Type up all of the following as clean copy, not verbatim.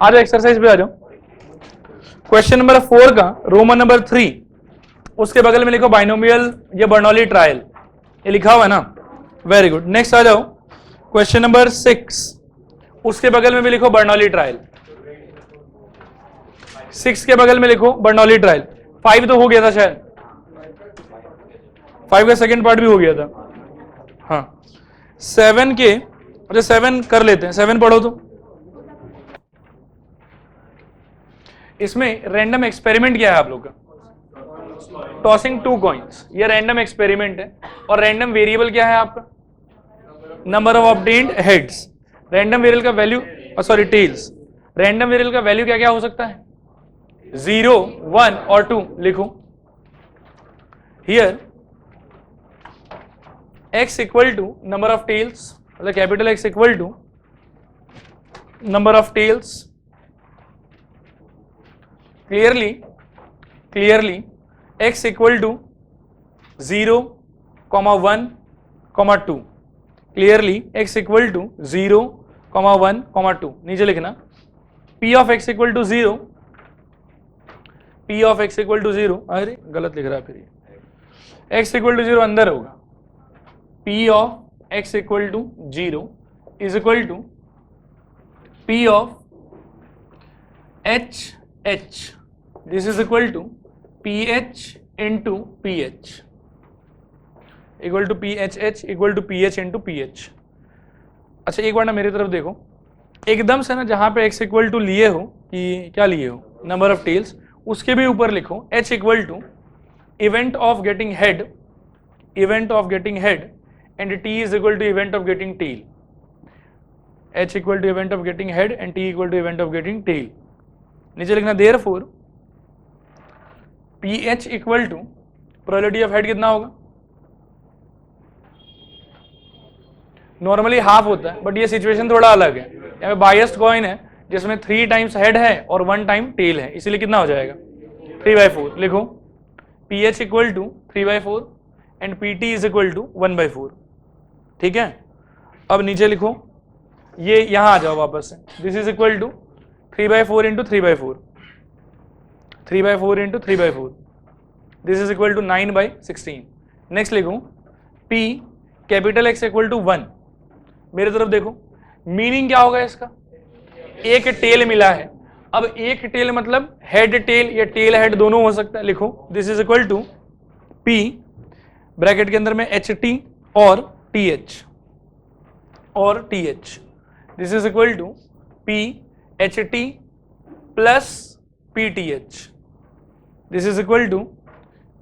आ जाओ एक्सरसाइज पे आ जाओ। क्वेश्चन नंबर 4 का रोमन नंबर 3, उसके बगल में लिखो बाइनोमियल या बर्नौली ट्रायल, ये लिखा हुआ है ना, वेरी गुड। नेक्स्ट आ जाओ क्वेश्चन नंबर 6, उसके बगल में भी लिखो बर्नौली ट्रायल, 6 के बगल में लिखो बर्नौली ट्रायल। 5 तो हो गया था शायद, 5 का सेकंड पार्ट भी हो गया था। हाँ 7 के, अच्छा 7 कर लेते हैं, 7 पढ़ो तो। इसमें रैंडम एक्सपेरिमेंट क्या है आप लोग का? टॉसिंग 2 कॉइन्स, ये रैंडम एक्सपेरिमेंट है। और रैंडम वेरिएबल क्या है आपका? Number of obtained heads. Random variable का value, sorry tails, random variable का वैल्यू क्या क्या हो सकता है? 0, 1 और 2 लिखो। Here x equal to number of tails, मतलब capital X equal to number of tails, clearly x equal to 0, 1, 2, clearly x equal to 0, 1, 2, नीचे लिखना p of x equal to 0, p of x equal to 0, अरे गलत लिख रहा है फिर ये, x इक्वल टू 0 अंदर होगा, p of x equal to 0 is equal to p of h, this is equal to ph into ph, equal to pH equal to pH into pH। अच्छा एक बार ना मेरी तरफ देखो, एकदम से ना जहां पे x इक्वल टू लिए हो, कि क्या लिए हो, नंबर ऑफ टेल्स, उसके भी ऊपर लिखो h equal to event of getting head, and t is equal to event of getting tail, h equal to event of getting head and t equal to event of getting tail. नीचे लिखना therefore pH equal to probability of head कितना होगा? Normally half होता है, but ये situation थोड़ा अलग है, यहाँ पे बायस्ड कॉइन है जिसमें 3 टाइम्स हेड है और 1 टाइम टेल है, इसीलिए कितना हो जाएगा? 3/4 लिखो। pH equal to 3/4 and pt is equal to 1/4, ठीक है। अब नीचे लिखो, ये यहां आ जाओ वापस से, this is equal to 3/4 into 3/4, 3/4 into 3/4, this is equal to 9/16। Next लिखो p capital X equal to 1, मेरे तरफ देखो, मीनिंग क्या होगा इसका? एक टेल मिला है, अब एक टेल मतलब हेड टेल या टेल हेड दोनों हो सकता है, लिखो this is equal to p bracket के अंदर में HT और TH, this is equal to PHT plus PTH, this is equal to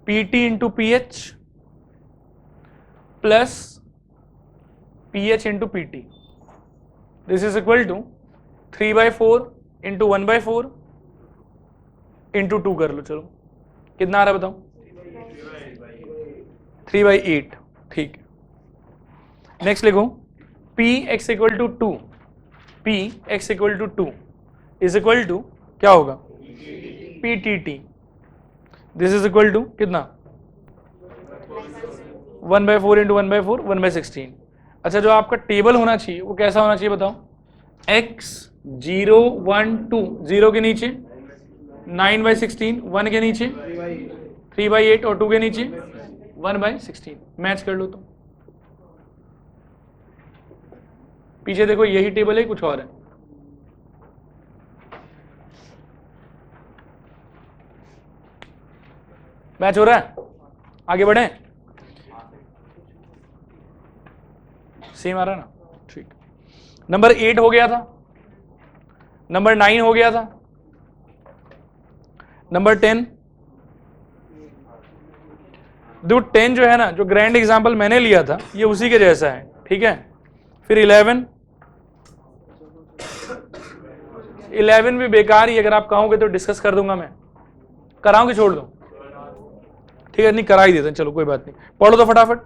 PT into PH plus PH into PT, this is equal to 3/4 into 1/4 into 2 कर लो, चलो कितना आ रहा है बताओ? 3/8, ठीक है। नेक्स्ट लिखो px equal to 2, px equal to 2 is equal to क्या होगा? ptt, this is equal to कितना? 1/4 इंटू 1/4, 1/16। अच्छा जो आपका टेबल होना चाहिए वो कैसा होना चाहिए बताओ? x 0, 1, 2, 0 के नीचे 9/16, 1 के नीचे 3/8 और 2 के नीचे 1/16, मैच कर लो तो। पीछे देखो यही टेबल है, कुछ और है? मैच हो रहा है? आगे बढ़े, सेम आ रहा है ना, ठीक। नंबर 8 हो गया था, नंबर 9 हो गया था, नंबर 10, जो 10 जो है ना, जो ग्रैंड एग्जाम्पल मैंने लिया था ये उसी के जैसा है, ठीक है। फिर 11 भी बेकार ही, अगर आप कहोगे तो डिस्कस कर दूंगा मैं, कराऊं कि छोड़ दूं? ठीक है, नहीं करा ही देते हैं, चलो कोई बात नहीं, पढ़ो तो फटाफट।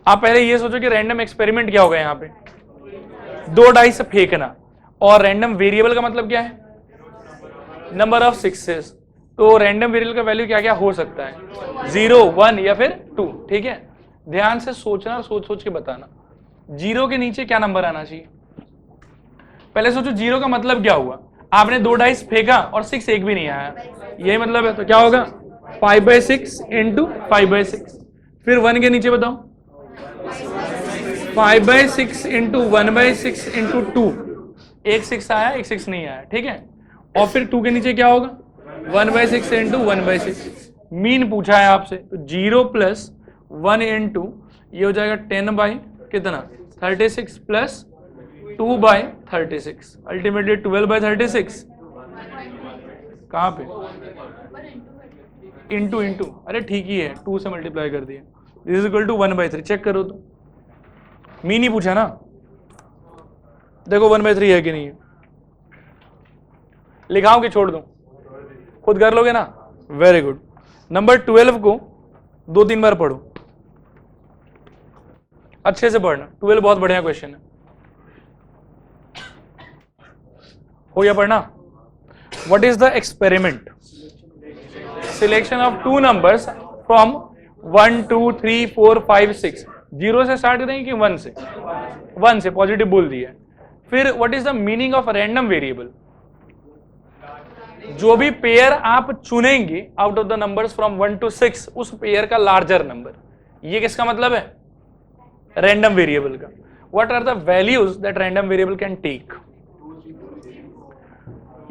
आप पहले ये सोचो कि रैंडम एक्सपेरिमेंट क्या होगा यहाँ पे? 2 डाइस फेंकना, और रैंडम वेरिएबल का मतलब क्या है? Number of 6s। तो रैंडम वेरिएबल का वैल्यू क्या क्या हो सकता है? 0, 1 या फिर 2, ठीक है। ध्यान से सोचना, सोच सोच के बताना। जीरो के नीचे क्या नंबर आना चाहिए? पहले सोचो जीरो का मतलब क्या हुआ, आपने 2 डाइस फेंका और 6 एक भी नहीं आया, यही मतलब है। तो क्या होगा 5/6 इंटू 5/6। फिर 1 के नीचे बताओ 5/6 इंटू 1/6 इंटू 2, एक 6 आया एक 6 नहीं आया, ठीक है। और फिर 2 के नीचे क्या होगा 1/6 इंटू 1/6। मीन पूछा है आपसे, तो 0 प्लस 1 इंटू ये हो जाएगा 10 बाई कितना 36 प्लस 2/36, अल्टीमेटली 12/36। कहाँ पे इंटू इंटू, अरे ठीक ही है, 2 से मल्टीप्लाई कर दिया। This is equal to 1/3, check करो तो, मीन ही पूछा ना, देखो 1/3 है कि नहीं है। लिखाऊं कि छोड़ दूं, खुद कर लोगे ना, वेरी गुड। नंबर 12 को 2-3 बार पढ़ो, अच्छे से पढ़ना, 12 बहुत बढ़िया क्वेश्चन है। हो गया पढ़ना? What is the experiment? Selection of 2 numbers from 1 2 3 4 5 6, 0 से स्टार्ट करेंगे कि 1 से? 1 से, पॉजिटिव बोल दिया। फिर what is the meaning of random variable? जो भी पेयर आप चुनेंगे out of the numbers from 1 to 6, उस पेयर का लार्जर नंबर, ये किसका मतलब है? रैंडम वेरिएबल का। What are the values that random variable can take?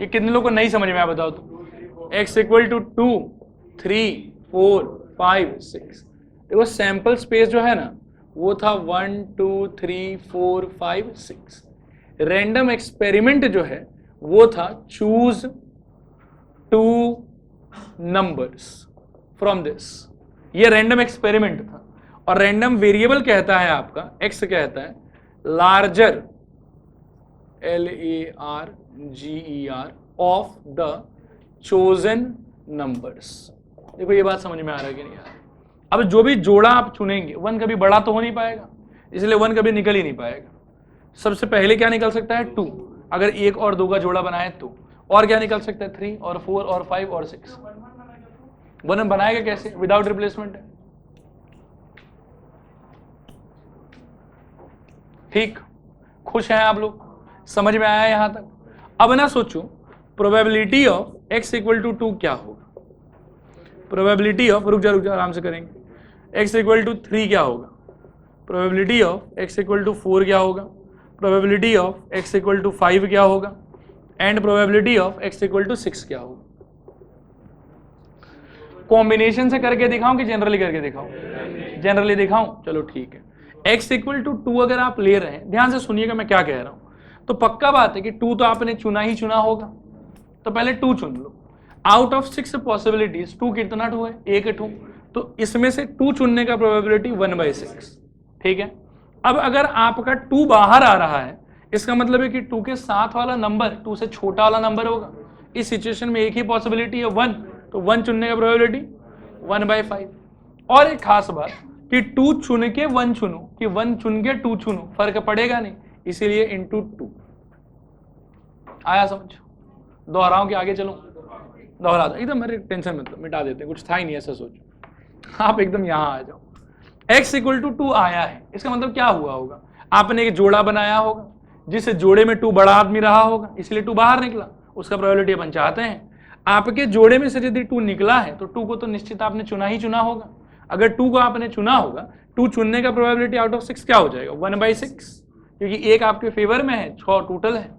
ये कितने लोगों को नहीं समझ में आया बताओ तो? x इक्वल टू 2 3 4 5 6, देखो सैंपल स्पेस जो है ना वो था 1 2 3 4 5 6। रैंडम एक्सपेरिमेंट जो है वो था चूज 2 नंबर्स फ्रॉम दिस, ये रैंडम एक्सपेरिमेंट था। और रैंडम वेरिएबल कहता है आपका, x कहता है larger LARGER of the chosen numbers. देखो ये बात समझ में आ रहा है कि नहीं आ रहा? अब जो भी जोड़ा आप चुनेंगे, 1 कभी बड़ा तो हो नहीं पाएगा, इसलिए 1 कभी निकल ही नहीं पाएगा। सबसे पहले क्या निकल सकता है 2, अगर 1 और 2 का जोड़ा बनाए तो। और क्या निकल सकता है 3 और 4 और 5 और 6। 1 बनाएगा कैसे? विदाउट रिप्लेसमेंट है, ठीक। खुश हैं आप लोग? समझ में आया यहां तक? अब ना सोचो probability of x equal to 2 क्या होगा? प्रोबेबिलिटी ऑफ, रुक जा आराम से करेंगे, x इक्वल टू 3 क्या होगा? Probability of x equal to 4 क्या होगा? Probability of x equal to 5 क्या होगा? And probability of x equal to 6 क्या होगा? कॉम्बिनेशन से करके दिखाऊं कि जनरली करके दिखाऊं? जनरली दिखाऊं, चलो ठीक है। x इक्वल टू 2 अगर आप ले रहे हैं, ध्यान से सुनिएगा मैं क्या कह रहा हूं, तो पक्का बात है कि 2 तो आपने चुना ही चुना होगा, तो पहले 2 चुन लो। आउट ऑफ 6 पॉसिबिलिटीज 2 कितना 2 है? 1 2, तो इसमें से 2 चुनने का प्रोबेबिलिटी 1/6, ठीक है। अब अगर आपका 2 बाहर आ रहा है, इसका मतलब है कि 2 के साथ वाला नंबर 2 से छोटा वाला नंबर होगा। इस सिचुएशन में एक ही पॉसिबिलिटी है 1, तो 1 चुनने का प्रोबेबिलिटी 1/5। और एक खास बात कि 2 चुन के 1 चुनो कि 1 चुन के 2 चुनो, फर्क पड़ेगा नहीं, इसीलिए इंटू 2। आया समझ? दोहराऊं कि आगे चलूं? दोहरा दो एकदम, मेरे टेंशन मत लो, मिटा देते हैं, कुछ था ही नहीं ऐसा सोचो, आप एकदम यहां आ जाओ। x इक्वल टू 2 आया है, इसका मतलब क्या हुआ होगा? आपने एक जोड़ा बनाया होगा, जिस जोड़े में 2 बड़ा आदमी रहा होगा, इसलिए 2 बाहर निकला, उसका प्रोबेबिलिटी अपन चाहते हैं। आपके जोड़े में से यदि 2 निकला है तो 2 को तो निश्चित आपने चुना ही चुना होगा। अगर 2 को आपने चुना होगा, 2 चुनने का प्रोबेबिलिटी आउट ऑफ 6 क्या हो जाएगा? 1/6, क्योंकि एक आपके फेवर में है, 6 टोटल है।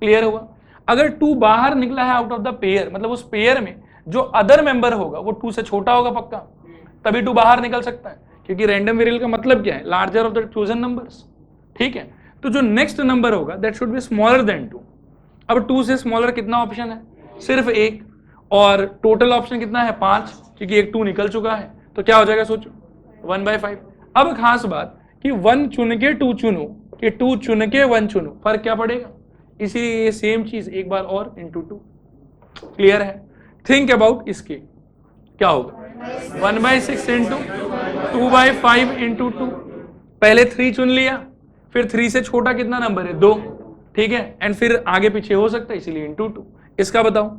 क्लियर हुआ? अगर 2 बाहर निकला है आउट ऑफ द पेयर, मतलब उस पेयर में जो अदर मेंबर होगा वो 2 से छोटा होगा पक्का, तभी 2 बाहर निकल सकता है, क्योंकि रैंडम वेरिएबल का मतलब क्या है? Larger of the chosen numbers, ठीक है। तो जो नेक्स्ट नंबर होगा that should be smaller than 2। अब 2 से स्मॉलर कितना ऑप्शन है? सिर्फ एक, और टोटल ऑप्शन कितना है? 5, क्योंकि एक 2 निकल चुका है, तो क्या हो जाएगा सोचो? 1/5। अब खास बात कि 1 चुन के 2 चुनो कि 2 चुन के 1 चुनो, फर्क क्या पड़ेगा? इसीलिए ये सेम चीज एक बार और इंटू 2। क्लियर है? थिंक अबाउट इसके, क्या होगा? 1/6 इंटू 2/5 इंटू 2। पहले 3 चुन लिया, फिर 3 से छोटा कितना नंबर है? 2, ठीक है, एंड फिर आगे पीछे हो सकता है, इसीलिए इंटू 2। इसका बताओ?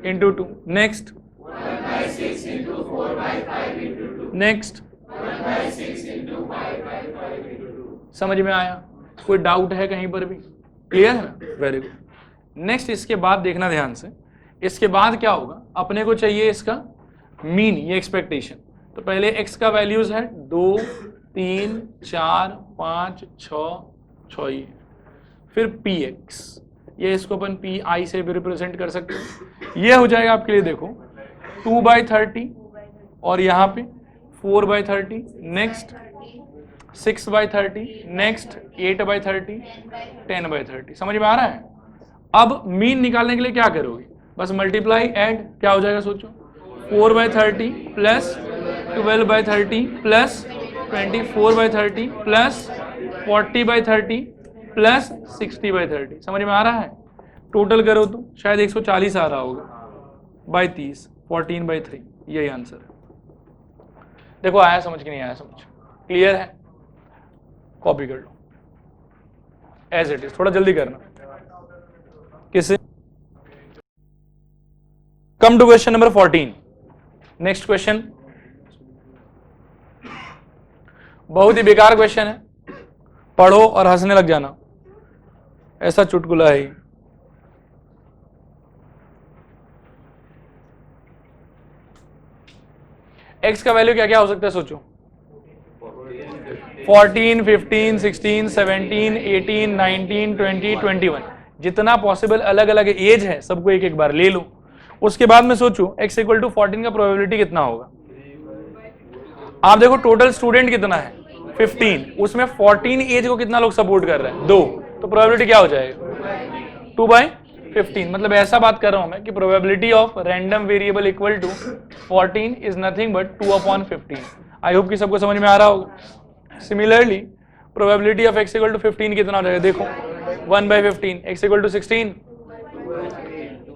इंटू 2। नेक्स्ट, नेक्स्ट समझ में आया? कोई डाउट है कहीं पर भी? क्लियर है ना? Very good. नेक्स्ट इसके बाद देखना ध्यान से, इसके बाद क्या होगा, अपने को चाहिए इसका मीन, ये एक्सपेक्टेशन। तो पहले x का वैल्यूज है 2 3 4 5 6 ही है। फिर px, ये इसको अपन pi से भी रिप्रेजेंट कर सकते हैं। ये हो जाएगा आपके लिए, देखो 2/30 और यहाँ पे 4/30, नेक्स्ट 6/30, नेक्स्ट 8/30, 10/30। समझ में आ रहा है? अब मीन निकालने के लिए क्या करोगे, बस मल्टीप्लाई ऐड, क्या हो जाएगा सोचो, 4/30 प्लस 12/30 प्लस 24/30 प्लस 40/30 प्लस 60/30। समझ में आ रहा है? टोटल करो तो शायद 140 आ रहा होगा, बाई 30, 14/3, यही आंसर है। देखो आया समझ कि नहीं आया समझ? क्लियर है? कॉपी कर लो एज इट इज, थोड़ा जल्दी करना। किसे? Come to question number 14। Next question बहुत ही बेकार क्वेश्चन है, पढ़ो और हंसने लग जाना, ऐसा चुटकुला है। x का वैल्यू क्या क्या हो सकता है सोचो? 14, 15, 16, 17, 18, 19, 20, 21, जितना पॉसिबल अलग अलग एज है सबको एक एक बार ले लो। उसके बाद में सोचो x इक्वल टू 14 का प्रोबेबिलिटी कितना होगा। आप देखो टोटल स्टूडेंट कितना है 15, उसमें 14 एज को कितना लोग सपोर्ट कर रहे हैं? 2, तो प्रोबेबिलिटी क्या हो जाएगा? 2/15। मतलब ऐसा बात कर रहा हूं मैं कि probability of random variable equal to 14 is nothing but 2/15। I hope कि सबको समझ में आ रहा होगा। Similarly probability of x equal to 15 कितना हो जाएगा? देखो 1/15, x इक्वल टू 16।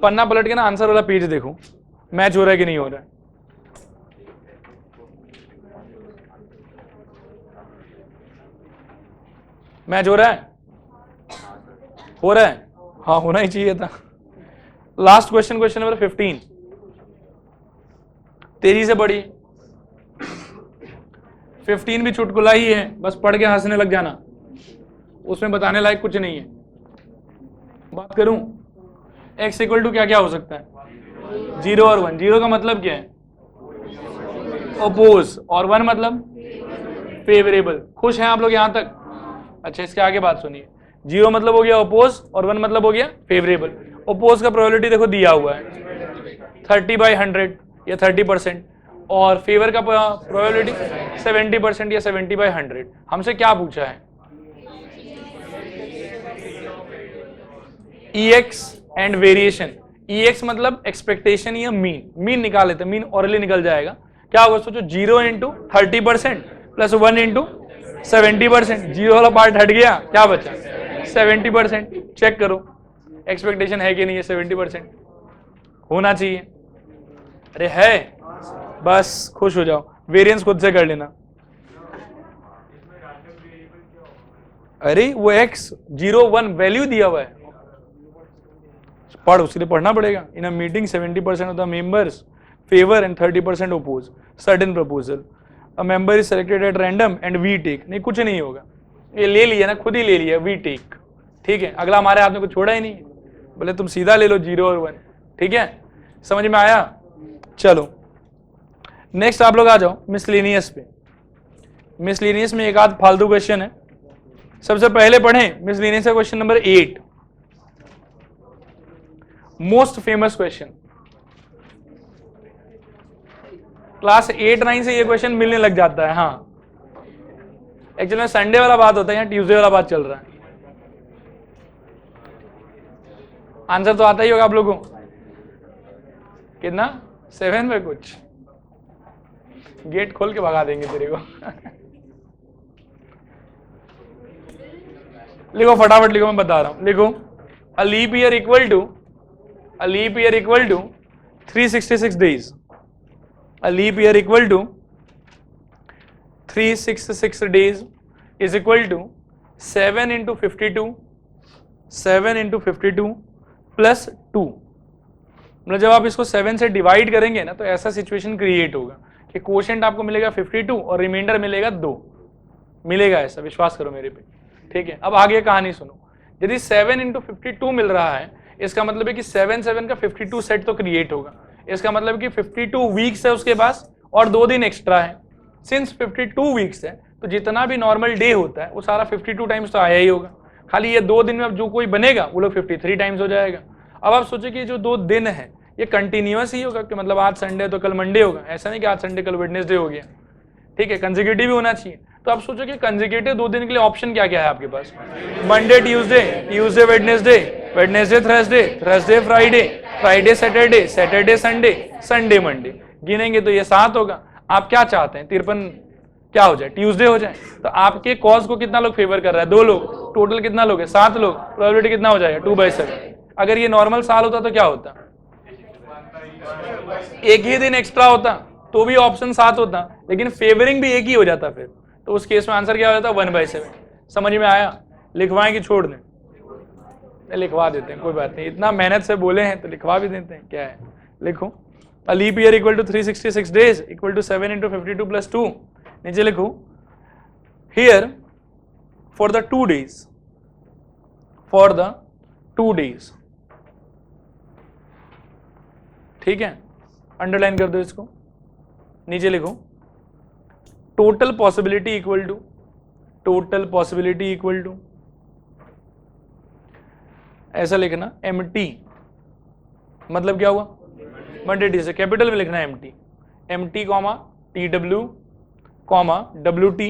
पन्ना पलट के ना आंसर वाला पेज देखो, मैच हो रहा है कि नहीं हो रहा है। मैच हो रहा है? हो रहा है? हाँ होना ही चाहिए था। लास्ट क्वेश्चन, क्वेश्चन नंबर 15, तेजी से पढ़िए। 15 भी चुटकुला ही है, बस पढ़ के हंसने लग जाना, उसमें बताने लायक कुछ नहीं है। बात करूं x इक्वल टू क्या क्या हो सकता है? 0 और 1। 0 का मतलब क्या है? अपोज, और 1 मतलब फेवरेबल। खुश हैं आप लोग यहां तक? अच्छा इसके आगे बात सुनिए। 0 मतलब हो गया अपोज और 1 मतलब हो गया फेवरेबल। अपोज का प्रोबेबिलिटी देखो दिया हुआ है 30/100 या 30%, और फेवर का प्रोबेबिलिटी 70% या 70/100। हमसे क्या पूछा है? EX and variation. EX मतलब एक्सपेक्टेशन या मीन, मीन निकाल लेते, मीन ऑरली निकल जाएगा। क्या होगा सोचो, 0 × 30% प्लस 1 × 70%। 0 वाला पार्ट हट गया, क्या बचा? 70%। चेक करो एक्सपेक्टेशन है कि नहीं है? 70% होना चाहिए। अरे है, बस खुश हो जाओ, वेरिएंस खुद से कर लेना। अरे वो x 0 1 वैल्यू दिया हुआ है, पढ़, उसके लिए पढ़ना पड़ेगा। In a meeting 70% of the members favour and 30% oppose certain proposal. A member is selected at random and we take. नहीं कुछ नहीं होगा, ये ले लिया ना, खुद ही ले लिया, वी टेक। ठीक है, अगला हमारे हाथ में कुछ छोड़ा ही नहीं, बोले तुम सीधा ले लो 0 और 1। ठीक है, समझ में आया? चलो नेक्स्ट आप लोग आ जाओ मिसलेनियस पे। मिसलेनियस में एक आध फालतू क्वेश्चन है। सबसे पहले पढ़ें मिसलेनियस का question number 8, most famous question. Class 8-9 से ये क्वेश्चन मिलने लग जाता है। हाँ एक्चुअली में संडे वाला बात होता है, यहाँ ट्यूसडे वाला बात चल रहा है। आंसर तो आता ही होगा आप लोगों को। कितना? 7 पे कुछ। गेट खोल के भगा देंगे तेरे को। लिखो फटाफट लिखो, मैं बता रहा हूं। लिखो a leap year equal to 366 days. A leap year equal to 366 days is equal to 7 × 52 plus 2। मतलब जब आप इसको 7 से डिवाइड करेंगे ना तो ऐसा सिचुएशन क्रिएट होगा कि कोशेंट आपको मिलेगा 52 और रिमाइंडर मिलेगा 2, मिलेगा ऐसा, विश्वास करो मेरे पे, ठीक है। अब आगे कहानी सुनो, यदि 7 × 52 मिल रहा है, इसका मतलब है कि 7 7 का 52 सेट तो क्रिएट होगा, इसका मतलब कि 52 वीक्स है उसके पास और 2 दिन एक्स्ट्रा है। सिंस 52 वीक्स है तो जितना भी नॉर्मल डे होता है वो सारा 52 टाइम्स तो आया ही होगा, खाली ये 2 दिन में अब जो कोई बनेगा वो लोग 53 टाइम्स हो जाएगा। अब आप सोचो कि जो 2 दिन है ये कंटिन्यूअस ही होगा कि मतलब आज संडे तो कल मंडे होगा, ऐसा नहीं कि आज संडे कल वेडनेसडे हो गया, ठीक है, कंसेक्यूटिव भी होना चाहिए। तो आप सोचो कि कंसेक्यूटिव 2 दिन के लिए ऑप्शन क्या क्या है आपके पास, Monday Tuesday, Tuesday Wednesday, Wednesday Thursday, Thursday Friday, Friday Saturday, Saturday Sunday, Sunday Monday, गिनेंगे तो ये 7 होगा। आप क्या चाहते हैं 53 क्या हो जाए, ट्यूसडे हो जाए। तो आपके कॉज को कितना लोग फेवर कर रहा है, 2 लोग, टोटल कितना लोग है 7 लोग, प्रोबेबिलिटी कितना हो जाएगा 2/7। अगर ये नॉर्मल साल होता तो क्या होता, एक ही दिन एक्स्ट्रा होता तो भी ऑप्शन 7 होता, लेकिन फेवरिंग भी एक ही हो जाता फिर, तो उस केस में आंसर क्या हो जाता 1/7। समझ में आया? लिखवाएं कि छोड़ दें? लिखवा देते हैं, कोई बात नहीं, इतना मेहनत से बोले हैं तो लिखवा भी देते हैं, क्या है, लिखो a leap year equal to 366 days equal to 7 × 52 + 2। नीचे लिखो here for the 2 days, for the 2 days, ठीक है, अंडरलाइन कर दो इसको। नीचे लिखो total possibility equal to, total possibility equal to, ऐसा लिखना MT, मतलब क्या हुआ मंडे टी से, कैपिटल में लिखना MT, MT comma TW comma WT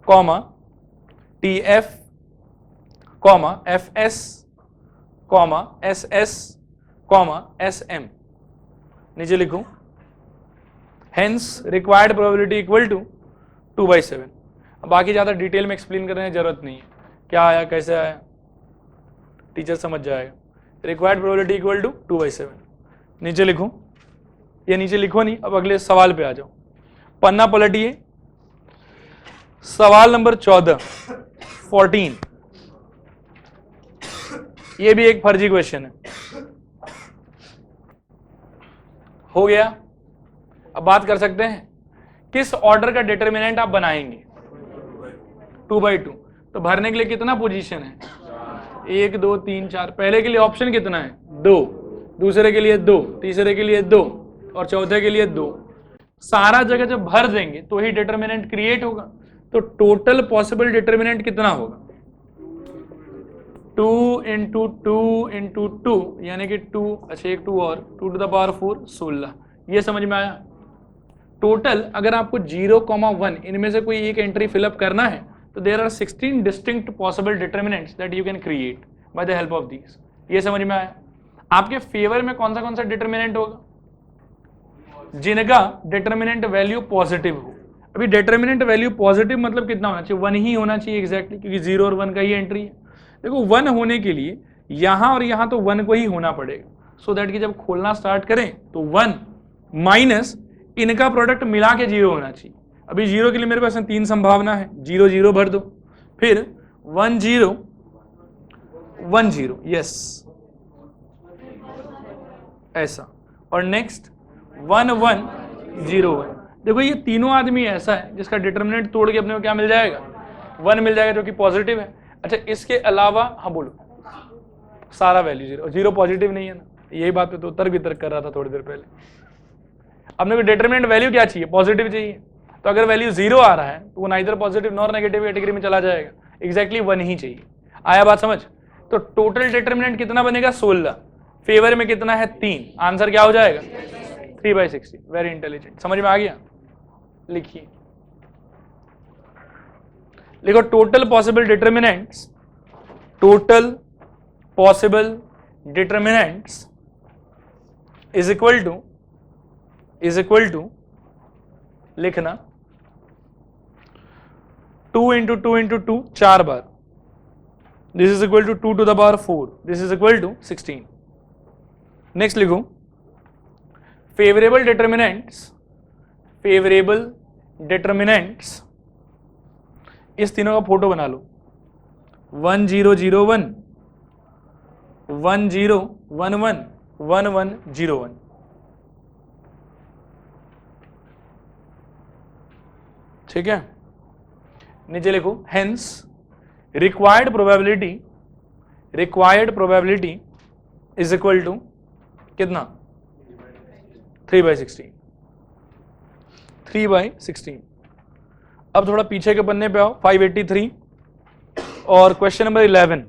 comma TF comma FS comma SS comma SM। नीचे लिखो hence required probability equal to 2/7। अब बाकी ज्यादा डिटेल में एक्सप्लेन करने की जरूरत नहीं है, क्या आया कैसे आया टीचर समझ जाएगा। Required probability equal to 2/7। नीचे लिखो, ये नीचे लिखो नहीं, अब अगले सवाल पे आ जाओ, पन्ना पलटिए, सवाल नंबर 14। ये भी एक फर्जी क्वेश्चन है, हो गया। अब बात कर सकते हैं किस ऑर्डर का डिटर्मिनेंट आप बनाएंगे, 2/2। तो भरने के लिए कितना पोजीशन है, 1 2 3 4, पहले के लिए ऑप्शन कितना है 2, दूसरे के लिए 2, तीसरे के लिए 2 और चौथे के लिए 2। सारा जगह जब भर देंगे तो ही डिटर्मिनेंट क्रिएट होगा। तो टोटल पॉसिबल डिटर्मिनेंट कितना होगा 2 × 2 × 2 यानी कि 2, अच्छा एक 2 और 2⁴ 16। ये समझ में आया? टोटल अगर आपको 0, 1 इनमें से कोई एक एंट्री फिलअप करना है तो there are 16 distinct possible determinants that you can create by the help of these. ये समझ में आया? आपके फेवर में कौन सा डिटर्मिनेंट होगा, जिनका डिटर्मिनेंट वैल्यू पॉजिटिव हो। अभी डिटर्मिनेंट वैल्यू पॉजिटिव मतलब कितना होना चाहिए, 1 ही होना चाहिए एग्जैक्टली, क्योंकि 0 और 1 का ही एंट्री है। देखो 1 होने के लिए यहां और यहां तो 1 को ही होना पड़ेगा, सो दैट कि जब खोलना स्टार्ट करें तो 1 माइनस इनका प्रोडक्ट मिला के 0 होना चाहिए। अभी 0 के लिए मेरे पास 3 संभावना है, 0 0 भर दो, फिर 1 0 1 0, यस ऐसा, और नेक्स्ट 1 1 0 1। देखो ये तीनों आदमी ऐसा है जिसका डिटर्मिनेंट तोड़ के अपने को क्या मिल जाएगा 1 मिल जाएगा, जो कि पॉजिटिव है। अच्छा इसके अलावा हाँ बोलो, सारा वैल्यू 0 पॉजिटिव नहीं है ना, यही बात पे तो तर्क वितर्क कर रहा था थोड़ी देर पहले। अपने को डिटर्मिनेंट वैल्यू क्या चाहिए, पॉजिटिव चाहिए। तो अगर वैल्यू 0 आ रहा है तो वो neither positive nor negative category में चला जाएगा, एग्जैक्टली 1 ही चाहिए। आया बात समझ? तो टोटल डिटर्मिनेंट कितना बनेगा 16, फेवर में कितना है 3, आंसर क्या हो जाएगा 3/60। वेरी इंटेलिजेंट, समझ में आ गया? लिखिए, लिखो total possible determinants, total possible determinants is equal to लिखना 2 × 2 × 2 4 बार, this is equal to 2⁴, this is equal to 16। Next लिखो फेवरेबल डिटर्मिनेंट्स, इस तीनों का फोटो बना लो, 1 0 0 1, 1 0 1 1, 1 1 0 1। ठीक है, नीचे लिखो hence required probability is equal to कितना 3/16। 3/16। अब थोड़ा पीछे के पन्ने पे आओ, 583 और क्वेश्चन नंबर 11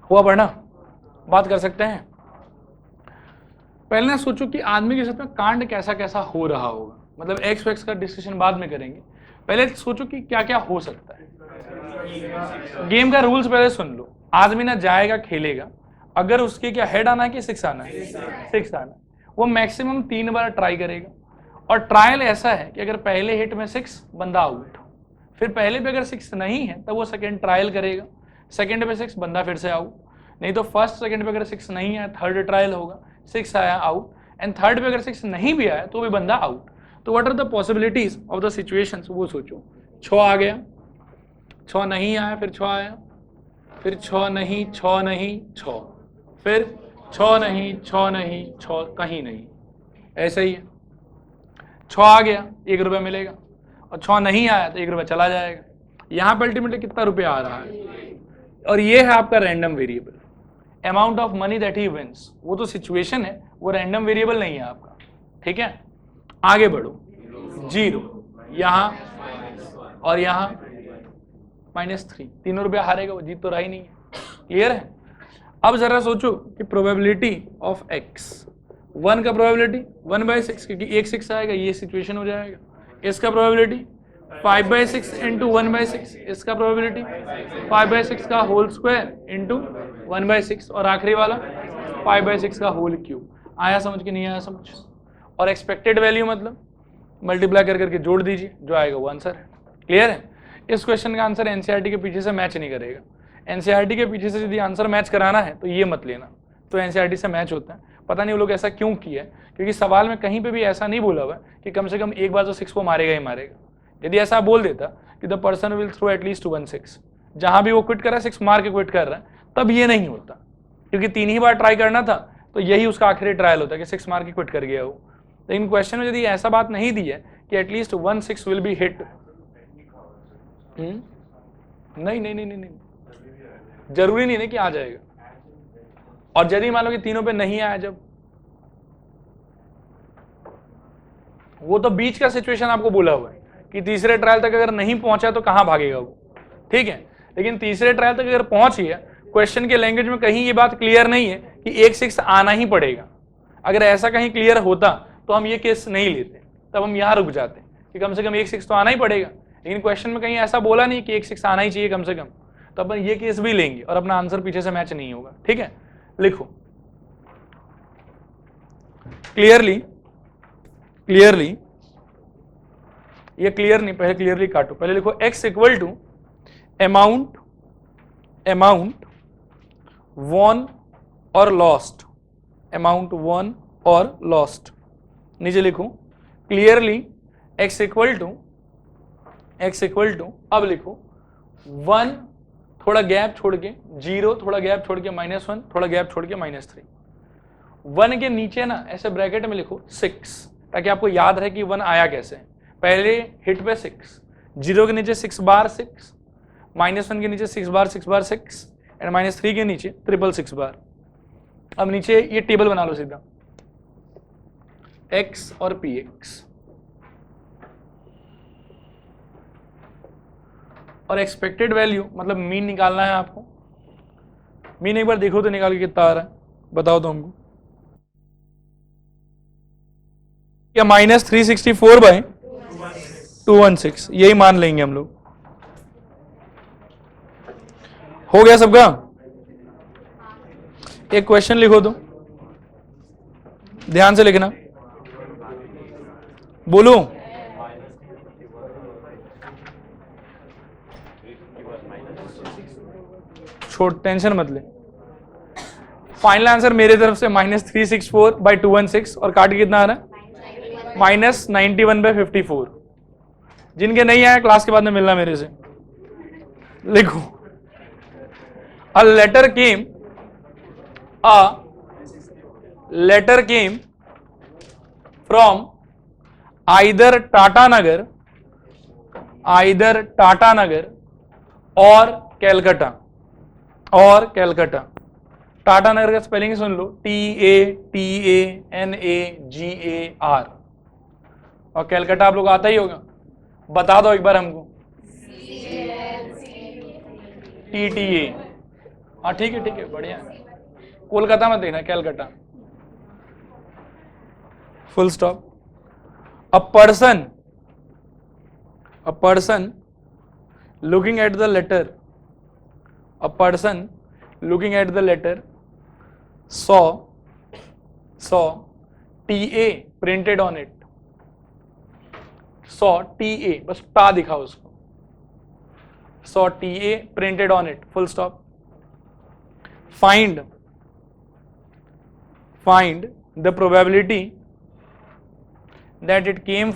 हुआ पढ़ना, बात कर सकते हैं। पहले ना सोचो कि आदमी के साथ में कांड कैसा कैसा हो रहा होगा, मतलब एक्स वैक्स का डिस्कशन बाद में करेंगे, पहले सोचो कि क्या क्या हो सकता है। गेम का रूल्स पहले सुन लो। आदमी ना जाएगा खेलेगा, अगर उसके क्या हेड आना है कि 6 आना है, 6 आना है, वो मैक्सिमम 3 बार ट्राई करेगा। और ट्रायल ऐसा है कि अगर पहले हिट में 6 बंदा आउट, फिर पहले पे अगर 6 नहीं है तब वो सेकेंड ट्रायल करेगा, सेकेंड पे 6 बंदा फिर से आउट, नहीं तो फर्स्ट सेकेंड पे अगर 6 नहीं आया थर्ड ट्रायल होगा, 6 आया आउट, एंड थर्ड पे अगर 6 नहीं भी आया तो भी बंदा आउट। तो what are the possibilities of the situations, वो सोचो। 6 आ गया, 6 नहीं आया, फिर 6 आया, फिर 6 नहीं, 6 नहीं, 6, फिर 6 नहीं, 6 नहीं, 6 कहीं नहीं, ऐसे ही है। 6 आ गया 1 रुपया मिलेगा, और 6 नहीं आया तो 1 रुपया चला जाएगा। यहाँ पर अल्टीमेटली कितना रुपया आ रहा है, और ये है आपका random variable, amount of money that he wins. वो तो सिचुएशन है, वो रैंडम वेरिएबल नहीं है आपका, ठीक है। आगे बढ़ो, 0 यहाँ और यहाँ -3, 3 रुपया हारेगा, वो जीत तो रहा ही नहीं है। क्लियर है। अब जरा सोचो कि प्रोबेबिलिटी ऑफ x, 1 का प्रोबेबिलिटी 1/6, क्योंकि 1 6 आएगा, ये सिचुएशन हो जाएगा। इसका प्रोबेबिलिटी 5/6 इंटू 1/6, इसका प्रोबेबिलिटी 5/6 का होल स्क्वायर इंटू 1/6, और आखिरी वाला 5/6 का होल क्यूब। आया समझ के नहीं आया समझ। और एक्सपेक्टेड वैल्यू मतलब मल्टीप्लाई कर करके जोड़ दीजिए, जो आएगा वो आंसर है। क्लियर है। इस क्वेश्चन का आंसर एनसीईआरटी के पीछे से मैच नहीं करेगा। एनसीईआरटी के पीछे से यदि आंसर मैच कराना है तो ये मत लेना, तो एनसीईआरटी से मैच होता है। पता नहीं वो लोग ऐसा क्यों किया है, क्योंकि सवाल में कहीं पे भी ऐसा नहीं बोला हुआ कि कम से कम एक बार तो 6 को मारेगा ही मारेगा। यदि ऐसा बोल देता कि the person will throw at least 1 6, जहां भी वो क्विट कर रहा है 6 मार के क्विट कर रहा है, तब ये नहीं होता, क्योंकि 3 ही बार ट्राई करना था, तो यही उसका आखिरी ट्रायल होता है कि 6 मार के क्विट कर गया वो। लेकिन क्वेश्चन में यदि ऐसा बात नहीं दी है कि एटलीस्ट 1 6 विल बी हिट, नहीं नहीं नहीं नहीं नहीं, जरूरी नहीं है कि आ जाएगा। और यदि मान लो कि तीनों पे नहीं आया, जब वो तो बीच का सिचुएशन आपको बोला हुआ है कि तीसरे ट्रायल तक अगर नहीं पहुंचा तो कहां भागेगा वो, ठीक है। लेकिन तीसरे ट्रायल तक अगर पहुंच गया, क्वेश्चन के लैंग्वेज में कहीं ये बात क्लियर नहीं है कि 1 6 आना ही पड़ेगा। अगर ऐसा कहीं क्लियर होता तो हम ये केस नहीं लेते, तब हम यहां रुक जाते कि कम से कम 1 6 तो आना ही पड़ेगा। लेकिन क्वेश्चन में कहीं ऐसा बोला नहीं कि 1 6 आना ही चाहिए कम से कम, तो अपन ये केस भी लेंगे और अपना आंसर पीछे से मैच नहीं होगा, ठीक है। लिखो क्लियरली, ये क्लियर नहीं, पहले क्लियरली काटो। पहले लिखो x equal to amount won और लॉस्ट, अमाउंट वॉन और लॉस्ट। नीचे लिखो क्लियरली x इक्वल टू, अब लिखो 1 थोड़ा गैप छोड़ के, 0 थोड़ा गैप छोड़ के, -1 थोड़ा गैप छोड़ के, -3। 1 के नीचे ना ऐसे ब्रैकेट में लिखो 6, ताकि आपको याद रहे कि 1 आया कैसे। पहले हिट पे 6, 0 के नीचे 6 बार 6, -1 के नीचे 6 बार 6 बार 6, एंड -3 के नीचे 666 बार। अब नीचे ये टेबल बना लो सीधा, x और px, और एक्सपेक्टेड वैल्यू मतलब मीन निकालना है आपको। मीन एक बार देखो तो निकाल के कितना आ रहा है, बताओ तो हमको। क्या -364/216, यही मान लेंगे हम लोग। हो गया सबका। एक क्वेश्चन लिखो तो, ध्यान से लिखना, बोलो। छोड़, टेंशन मत ले। फाइनल आंसर मेरे तरफ से -364/216, और काट के कितना आ रहा है -91/54। जिनके नहीं आया क्लास के बाद में मिलना मेरे से। लिखो a letter came from either Tatanagar और कैलकाटा टाटा नगर का स्पेलिंग सुन लो, TATANAGAR। और कैलकाटा आप लोग आता ही होगा, बता दो एक बार हमको। TTA। हाँ ठीक है बढ़िया। कोलकाता मत देखना, Calcutta, full stop. A person looking at the letter, saw TA printed on it, saw TA, बस टा दिखा उसको, saw TA printed on it, full stop. Find the probability that it came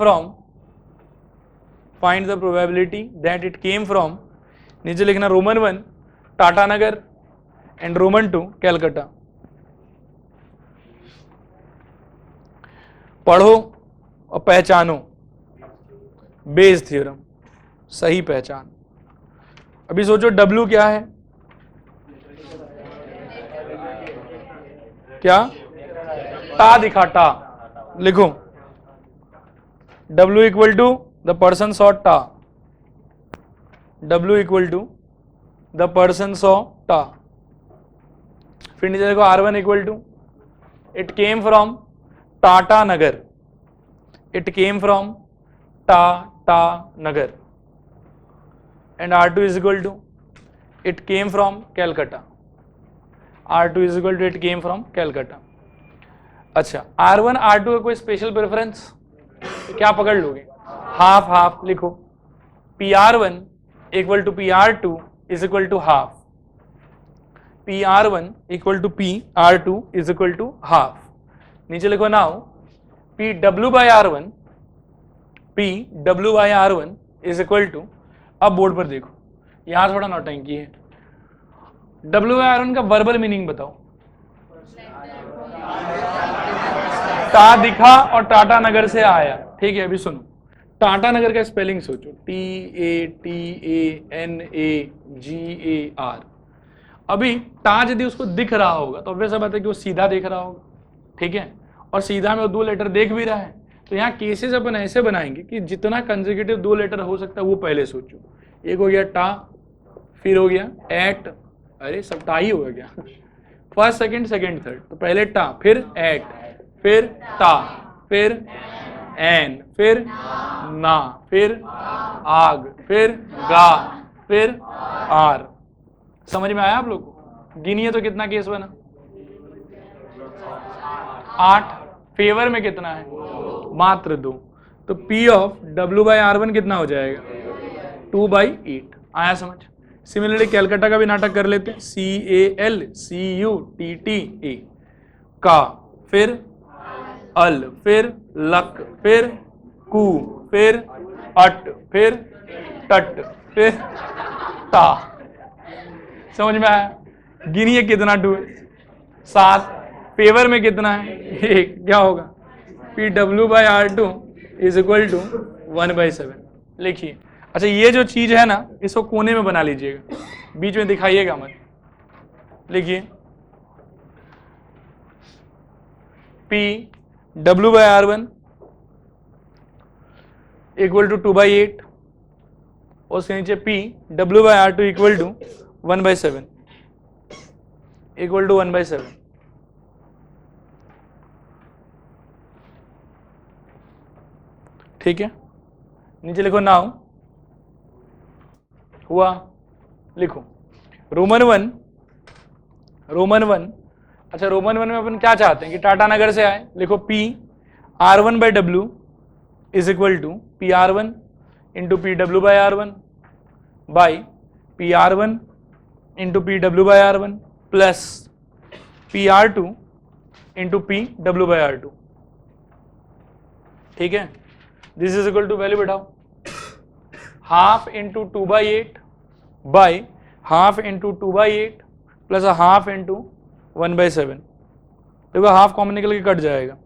from, नीचे लिखना Roman 1 Tata Nagar and Roman 2 Calcutta. पढ़ो और पहचानो Bayes theorem, सही पहचान। अभी सोचो W क्या है, क्या टा दिखा, टा लिखो, W equal to the person saw टा, W equal to the person saw टा। फिर नीचे देखो R1 equal to it came from Tatanagar, and R2 is equal to it came from Calcutta, अच्छा R1 R2 का कोई स्पेशल प्रेफरेंस, तो क्या पकड़ लोगे, हाफ हाफ लिखो, PR1 equal to PR2 is equal to half, PR1 equal to PR2 is equal to half. नीचे लिखो now PW by R1 is equal to, अब बोर्ड पर देखो, यहां थोड़ा नौटंकी है, W बाय R1 का वर्बल मीनिंग बताओ। टा दिखा और टाटा नगर से आया, ठीक है। अभी सुनो, टाटा नगर का स्पेलिंग सोचो, TATANAGAR। अभी टा यदि उसको दिख रहा होगा तो ऑब्वियस बात है कि वो सीधा देख रहा होगा, ठीक है, और सीधा में वो 2 लेटर देख भी रहा है। तो यहाँ केसेस अपन ऐसे बनाएंगे कि जितना कंसेक्यूटिव 2 लेटर हो सकता है वो पहले सोचो। एक हो गया टा, फिर हो गया एट, अरे सब टा ही होगा क्या, फर्स्ट सेकंड थर्ड, तो पहले टा, फिर एट, फिर टा, फिर एन, फिर ना, फिर आग, फिर गा, फिर आर। समझ में आया आप लोग को? गिनिए तो कितना केस बना, 8। फेवर में कितना है, मात्र 2। तो P of W by R1 कितना हो जाएगा, 2/8। आया समझ? सिमिलरली कैलकाटा का भी नाटक कर लेते हैं, CALCUTTA, का, फिर अल, फिर लक, फिर कू, फिर अट, फिर टट, फिर टा। समझ में आया? गिनिए कितना 2 है, 7। फेवर में कितना है, 1। क्या होगा, PW by R2 is equal to 1/7। लिखिए। अच्छा ये जो चीज है ना, इसको कोने में बना लीजिएगा, बीच में दिखाइएगा मत। लिखिए PW by R1 equal to 2/8, और उसके नीचे PW by R2 equal to 1/7, equal to 1/7। ठीक है, नीचे लिखो नाउ हुआ, लिखो रोमन 1। अच्छा रोमन 1 में अपन क्या चाहते हैं कि टाटा नगर से आए, लिखो PR1 by W is equal to PR1 into PW by R1 by PR1 into PW by R1 plus PR2 into PW by R2। ठीक है, this is equal to value बैठाओ, half into 2/8 by half into 2/8 plus half into 1/7। देखो half common निकल के cut जाएगा,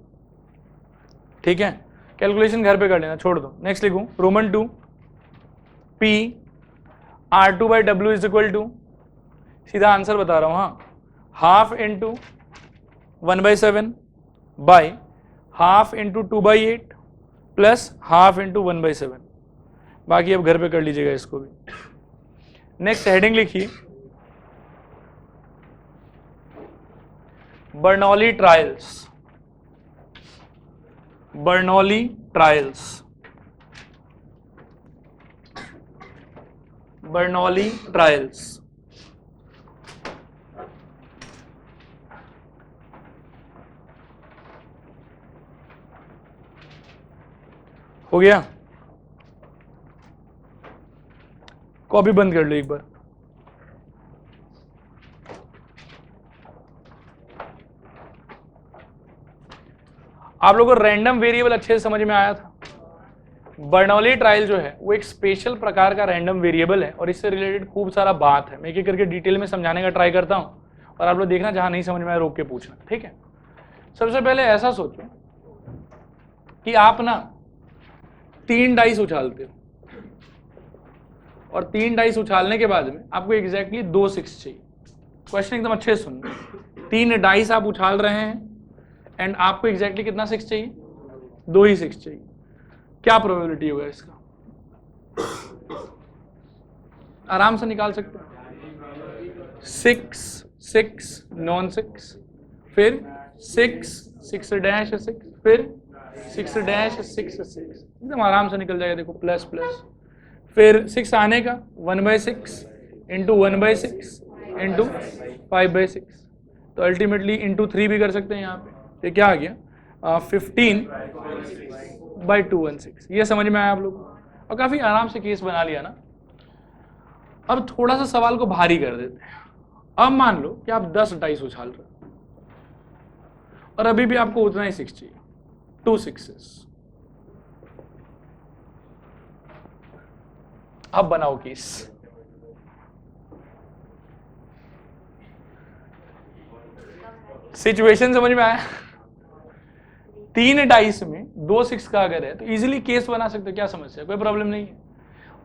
ठीक है। Calculation घर पे कर लेना, छोड़ दो। नेक्स्ट लिखूं roman 2 P R2/W is equal to, सीधा आंसर बता रहा हूं, हाँ, half into 1/7 by half into 2/8 plus half into 1/7। बाकी अब घर पे कर लीजिएगा इसको भी। नेक्स्ट हेडिंग लिखिए Bernoulli trials. Bernoulli trials, Bernoulli trials. हो गया? कॉपी बंद कर लो एक बार। आप लोगों को रैंडम वेरिएबल अच्छे से समझ में आया था? बर्नौली ट्रायल जो है वो एक स्पेशल प्रकार का रैंडम वेरिएबल है और इससे रिलेटेड खूब सारा बात है। मैं एक एक करके डिटेल में समझाने का ट्राई करता हूं और आप लोग देखना, जहां नहीं समझ में आया रोक के पूछना, ठीक है? सबसे पहले ऐसा सोचो कि आप ना 3 डाइस उछालते हो और 3 डाइस उछालने के बाद में आपको एग्जैक्टली 2 6 चाहिए। क्वेश्चन एकदम अच्छे से सुनो। 3 डाइस आप उछाल रहे हैं एंड आपको एग्जैक्टली कितना 6 चाहिए? 2 ही 6 चाहिए। क्या प्रोबेबिलिटी होगा इसका? आराम से निकाल सकते हो। 6 6 नॉन 6, फिर 6 6 डैश 6, फिर 6 डैश 6 6, एकदम आराम से निकल जाएगा। देखो प्लस प्लस, फिर 6 आने का 1/6 इंटू 1/6 इंटू 5/6, तो अल्टीमेटली इंटू 3 भी कर सकते हैं यहाँ पे। ये क्या आ गया? 15/216। ये समझ में आया आप लोगों को? और काफी आराम से केस बना लिया ना। अब थोड़ा सा सवाल को भारी कर देते हैं। अब मान लो कि आप 10 डाइस उछाल रहे हो और अभी भी आपको उतना ही 6 चाहिए, 2 6s। अब बनाओ केस। सिचुएशन समझ में आया? 3 डाइस में 2 6 का अगर है तो इजीली केस बना सकते हो। क्या समस्या? कोई प्रॉब्लम नहीं है।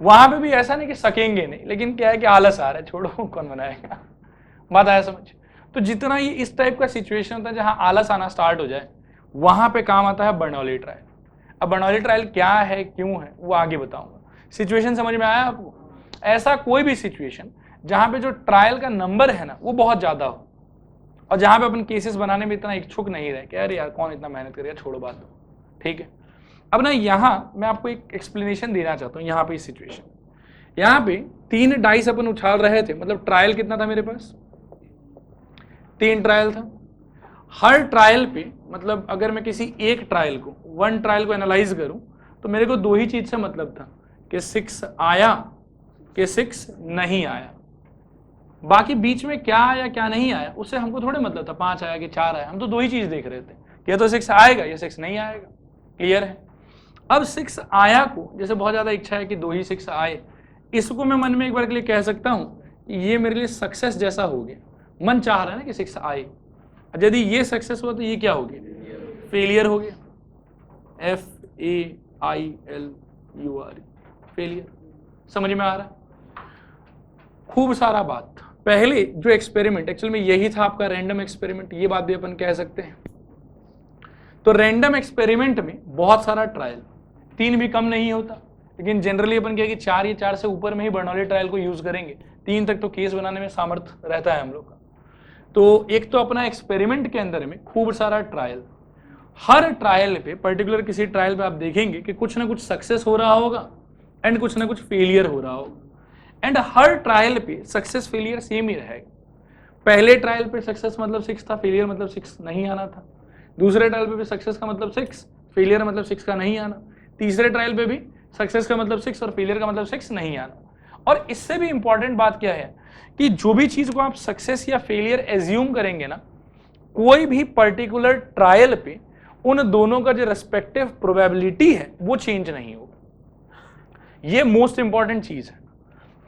वहां पे भी ऐसा नहीं कि सकेंगे नहीं, लेकिन क्या है कि आलस आ रहा है, छोड़ो कौन बनाएगा। बात आया समझ? तो जितना ये इस टाइप का सिचुएशन होता है जहां आलस आना स्टार्ट हो जाए, वहां पे काम आता है बर्नौली ट्रायल। अब बर्नौली ट्रायल क्या है, क्यों है, वो आगे बताऊंगा। सिचुएशन समझ में आया आपको? ऐसा कोई भी सिचुएशन जहां पे जो ट्रायल का नंबर है ना वो बहुत ज्यादा हो और जहां पे अपन केसेस बनाने में इतना इच्छुक नहीं रहे कि अरे यार कौन इतना मेहनत करेगा, छोड़ो बात दो, ठीक है? अब ना यहां मैं आपको एक एक्सप्लेनेशन देना चाहता हूं। यहां पे इस सिचुएशन, यहां पे 3 डाइस अपन उछाल रहे थे, मतलब ट्रायल कितना था मेरे पास? 3 ट्रायल था। हर ट्रायल पे, मतलब अगर मैं किसी एक ट्रायल को, 1 ट्रायल को एनालाइज करूं तो मेरे को 2 ही चीज से मतलब था कि 6 आया कि 6 नहीं आया। बाकी बीच में क्या आया क्या नहीं आया उससे हमको थोड़े मतलब था, 5 आया कि 4 आया। हम तो 2 ही चीज देख रहे थे कि या तो 6 आएगा या 6 नहीं आएगा। क्लियर है? अब 6 आया को, जैसे बहुत ज्यादा इच्छा है कि 2 ही 6 आए, इसको मैं मन में एक बार के लिए कह सकता हूं कि ये मेरे लिए सक्सेस जैसा हो गया। मन चाह रहा है ना कि 6 आए, यदि ये सक्सेस हुआ तो ये क्या हो गया? फेलियर हो गया। FAILUR, failure. समझ में आ रहा है? खूब सारा बात। पहले जो एक्सपेरिमेंट एक्चुअल में यही था आपका रैंडम एक्सपेरिमेंट, ये बात भी अपन कह सकते हैं। तो रैंडम एक्सपेरिमेंट में बहुत सारा ट्रायल, 3 भी कम नहीं होता, लेकिन जनरली अपन क्या कि 4 या 4 से ऊपर में ही बर्नौली ट्रायल को यूज करेंगे। 3 तक तो केस बनाने में सामर्थ्य रहता है हम लोग का। तो एक तो अपना एक्सपेरिमेंट के अंदर में खूब सारा ट्रायल, हर ट्रायल पे, पर्टिकुलर किसी ट्रायल पे आप देखेंगे कि कुछ ना कुछ सक्सेस हो रहा होगा एंड कुछ ना कुछ फेलियर हो रहा होगा। एंड हर ट्रायल पे सक्सेस फेलियर सेम ही रहेगा। पहले ट्रायल पे सक्सेस मतलब 6 था, फेलियर मतलब 6 नहीं आना था। दूसरे ट्रायल पे भी सक्सेस का मतलब 6, फेलियर मतलब 6 का नहीं आना। तीसरे ट्रायल पे भी सक्सेस का मतलब 6 और फेलियर का मतलब 6 नहीं आना। और इससे भी इंपॉर्टेंट बात क्या है कि जो भी चीज को आप सक्सेस या फेलियर एज्यूम करेंगे ना, कोई भी पर्टिकुलर ट्रायल पे उन दोनों का जो रेस्पेक्टिव प्रोबेबिलिटी है वो चेंज नहीं होगा। ये मोस्ट इंपॉर्टेंट चीज है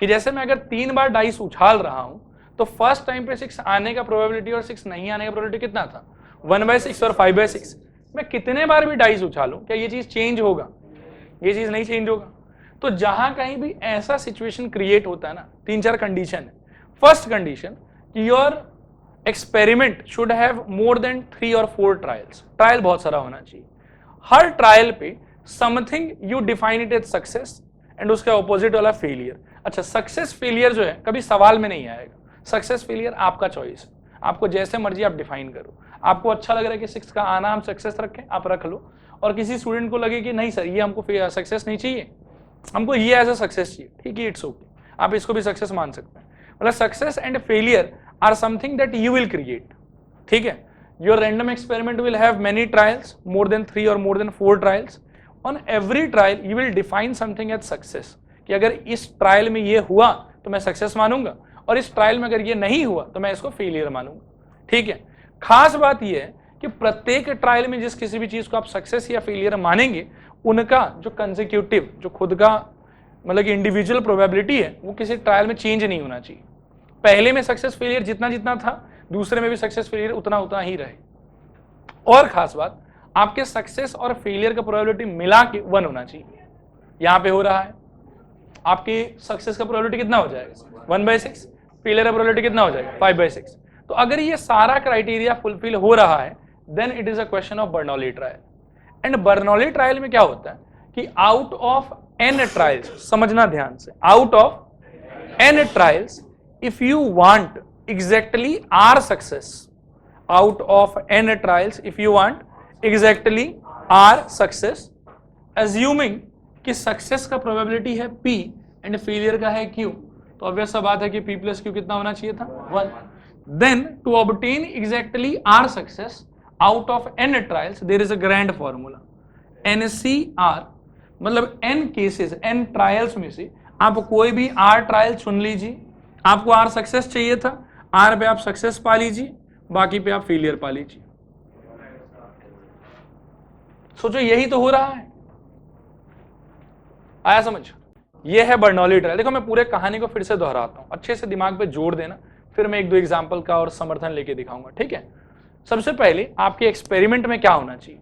कि जैसे मैं अगर 3 बार डाइस उछाल रहा हूं तो फर्स्ट टाइम पे 6 आने का प्रोबेबिलिटी और 6 नहीं आने का प्रोबेबिलिटी कितना था? 1/6 और 5/6। मैं कितने बार भी डाइस उछालूं क्या ये चीज चेंज होगा? ये चीज नहीं चेंज होगा। तो जहां कहीं भी ऐसा सिचुएशन क्रिएट होता है ना, 3-4 कंडीशन है। First condition, your experiment should have more than 3 और 4 ट्रायल्स। ट्रायल बहुत सारा होना चाहिए। हर ट्रायल पे something you define it as success and उसका ऑपोजिट वाला फेलियर। अच्छा, सक्सेस फेलियर जो है कभी सवाल में नहीं आएगा। सक्सेस फेलियर आपका चॉइस है, आपको जैसे मर्जी आप डिफाइन करो। आपको अच्छा लग रहा है कि 6 का आना हम सक्सेस रखें, आप रख लो। और किसी स्टूडेंट को लगे कि नहीं सर ये हमको सक्सेस नहीं चाहिए, हमको ये एज अ सक्सेस चाहिए, ठीक है, इट्स ओके, आप इसको भी सक्सेस मान सकते हैं। मतलब success and failure are something that you will create, ठीक है। Your random experiment will have many trials, more than 3 और more than 4 trials. On every trial you will define something as success, कि अगर इस ट्रायल में ये हुआ तो मैं सक्सेस मानूंगा, और इस ट्रायल में अगर ये नहीं हुआ तो मैं इसको फेलियर मानूंगा, ठीक है। खास बात यह है कि प्रत्येक ट्रायल में जिस किसी भी चीज को आप सक्सेस या फेलियर मानेंगे, उनका जो कंसेक्यूटिव, जो खुद का मतलब कि इंडिविजुअल प्रोबेबिलिटी है, वो किसी ट्रायल में चेंज नहीं होना चाहिए। पहले में सक्सेस फेलियर जितना जितना था, दूसरे में भी सक्सेस फेलियर उतना उतना ही रहे। और खास बात, आपके सक्सेस और फेलियर का प्रोबेबिलिटी मिला के 1 होना चाहिए। यहां पे हो रहा है, आपकी सक्सेस का प्रोबेबिलिटी कितना हो जाएगा? 1/6। फेलियर का प्रोबेबिलिटी कितना हो जाएगा? 5/6। तो अगर ये सारा क्राइटेरिया फुलफिल हो रहा है, then it is a question of Bernoulli trial. And Bernoulli trial में क्या होता है कि आउट ऑफ n ट्रायल्स, समझना ध्यान से, out of n trials if you want exactly r success, out of n trials if you want exactly r success, assuming कि success का प्रोबेबिलिटी है p एंड फेलियर का है q, तो obvious सा बात है कि p प्लस q कितना होना चाहिए था? 1। Then to obtain exactly r success out of n trials there is a grand formula, NCR, मतलब n केसेस, n ट्रायल्स में से आप कोई भी r ट्रायल चुन लीजिए। आपको r सक्सेस चाहिए था, r पे आप सक्सेस पा लीजिए, बाकी पे आप फेलियर पा लीजिए। सोचो यही तो हो रहा है। आया समझ? ये है बर्नौली ट्रायल। देखो मैं पूरे कहानी को फिर से दोहराता हूं, अच्छे से दिमाग पे जोड़ देना, फिर मैं 1-2 एग्जाम्पल का और समर्थन लेके दिखाऊंगा, ठीक है। सबसे पहले आपके एक्सपेरिमेंट में क्या होना चाहिए?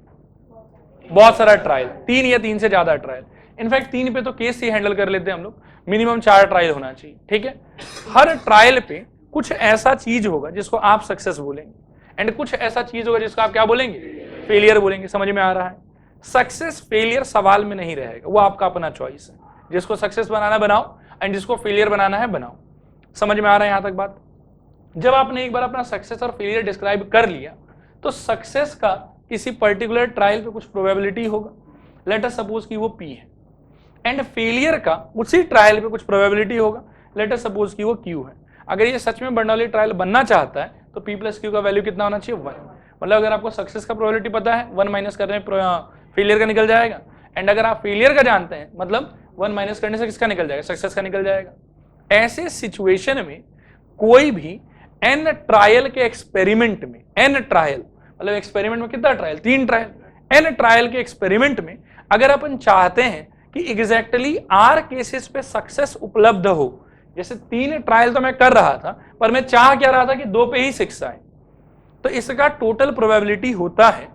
बहुत सारा ट्रायल, 3 या 3 से ज्यादा ट्रायल। इनफैक्ट 3 पे तो केस ही हैंडल कर लेते हैं हम लोग, मिनिमम 4 ट्रायल होना चाहिए, ठीक है। हर ट्रायल पे कुछ ऐसा चीज होगा जिसको आप सक्सेस बोलेंगे, एंड कुछ ऐसा चीज होगा जिसको आप क्या बोलेंगे? फेलियर बोलेंगे। समझ में आ रहा है? सक्सेस फेलियर सवाल में नहीं रहेगा, वो आपका अपना चॉइस है। जिसको सक्सेस बनाना बनाओ, एंड जिसको फेलियर बनाना है बनाओ। समझ में आ रहा है यहां तक बात? जब आपने एक बार अपना सक्सेस और फेलियर डिस्क्राइब कर लिया, तो सक्सेस का किसी पर्टिकुलर ट्रायल पे कुछ प्रोबेबिलिटी होगा, लेट अस सपोज कि वो p है, एंड फेलियर का उसी ट्रायल पे कुछ प्रोबेबिलिटी होगा, लेट अस सपोज कि वो q है। अगर ये सच में बर्नौली ट्रायल बनना चाहता है तो p प्लस q का वैल्यू कितना होना चाहिए? 1। मतलब अगर आपको सक्सेस का प्रोबेबिलिटी पता है, 1 माइनस करने फेलियर का निकल जाएगा, एंड अगर आप फेलियर का जानते हैं, मतलब 1 माइनस करने से किसका निकल जाएगा? सक्सेस का निकल जाएगा। ऐसे सिचुएशन में कोई भी n ट्रायल के एक्सपेरिमेंट में, n ट्रायल मतलब एक्सपेरिमेंट में कितना ट्रायल? 3 ट्रायल। n ट्रायल के एक्सपेरिमेंट में अगर अपन चाहते हैं कि एग्जैक्टली r केसेस पे सक्सेस उपलब्ध हो, जैसे 3 ट्रायल तो मैं कर रहा था, पर मैं चाह क्या रहा था कि 2 पे ही 6 आए, तो इसका टोटल प्रोबेबिलिटी होता है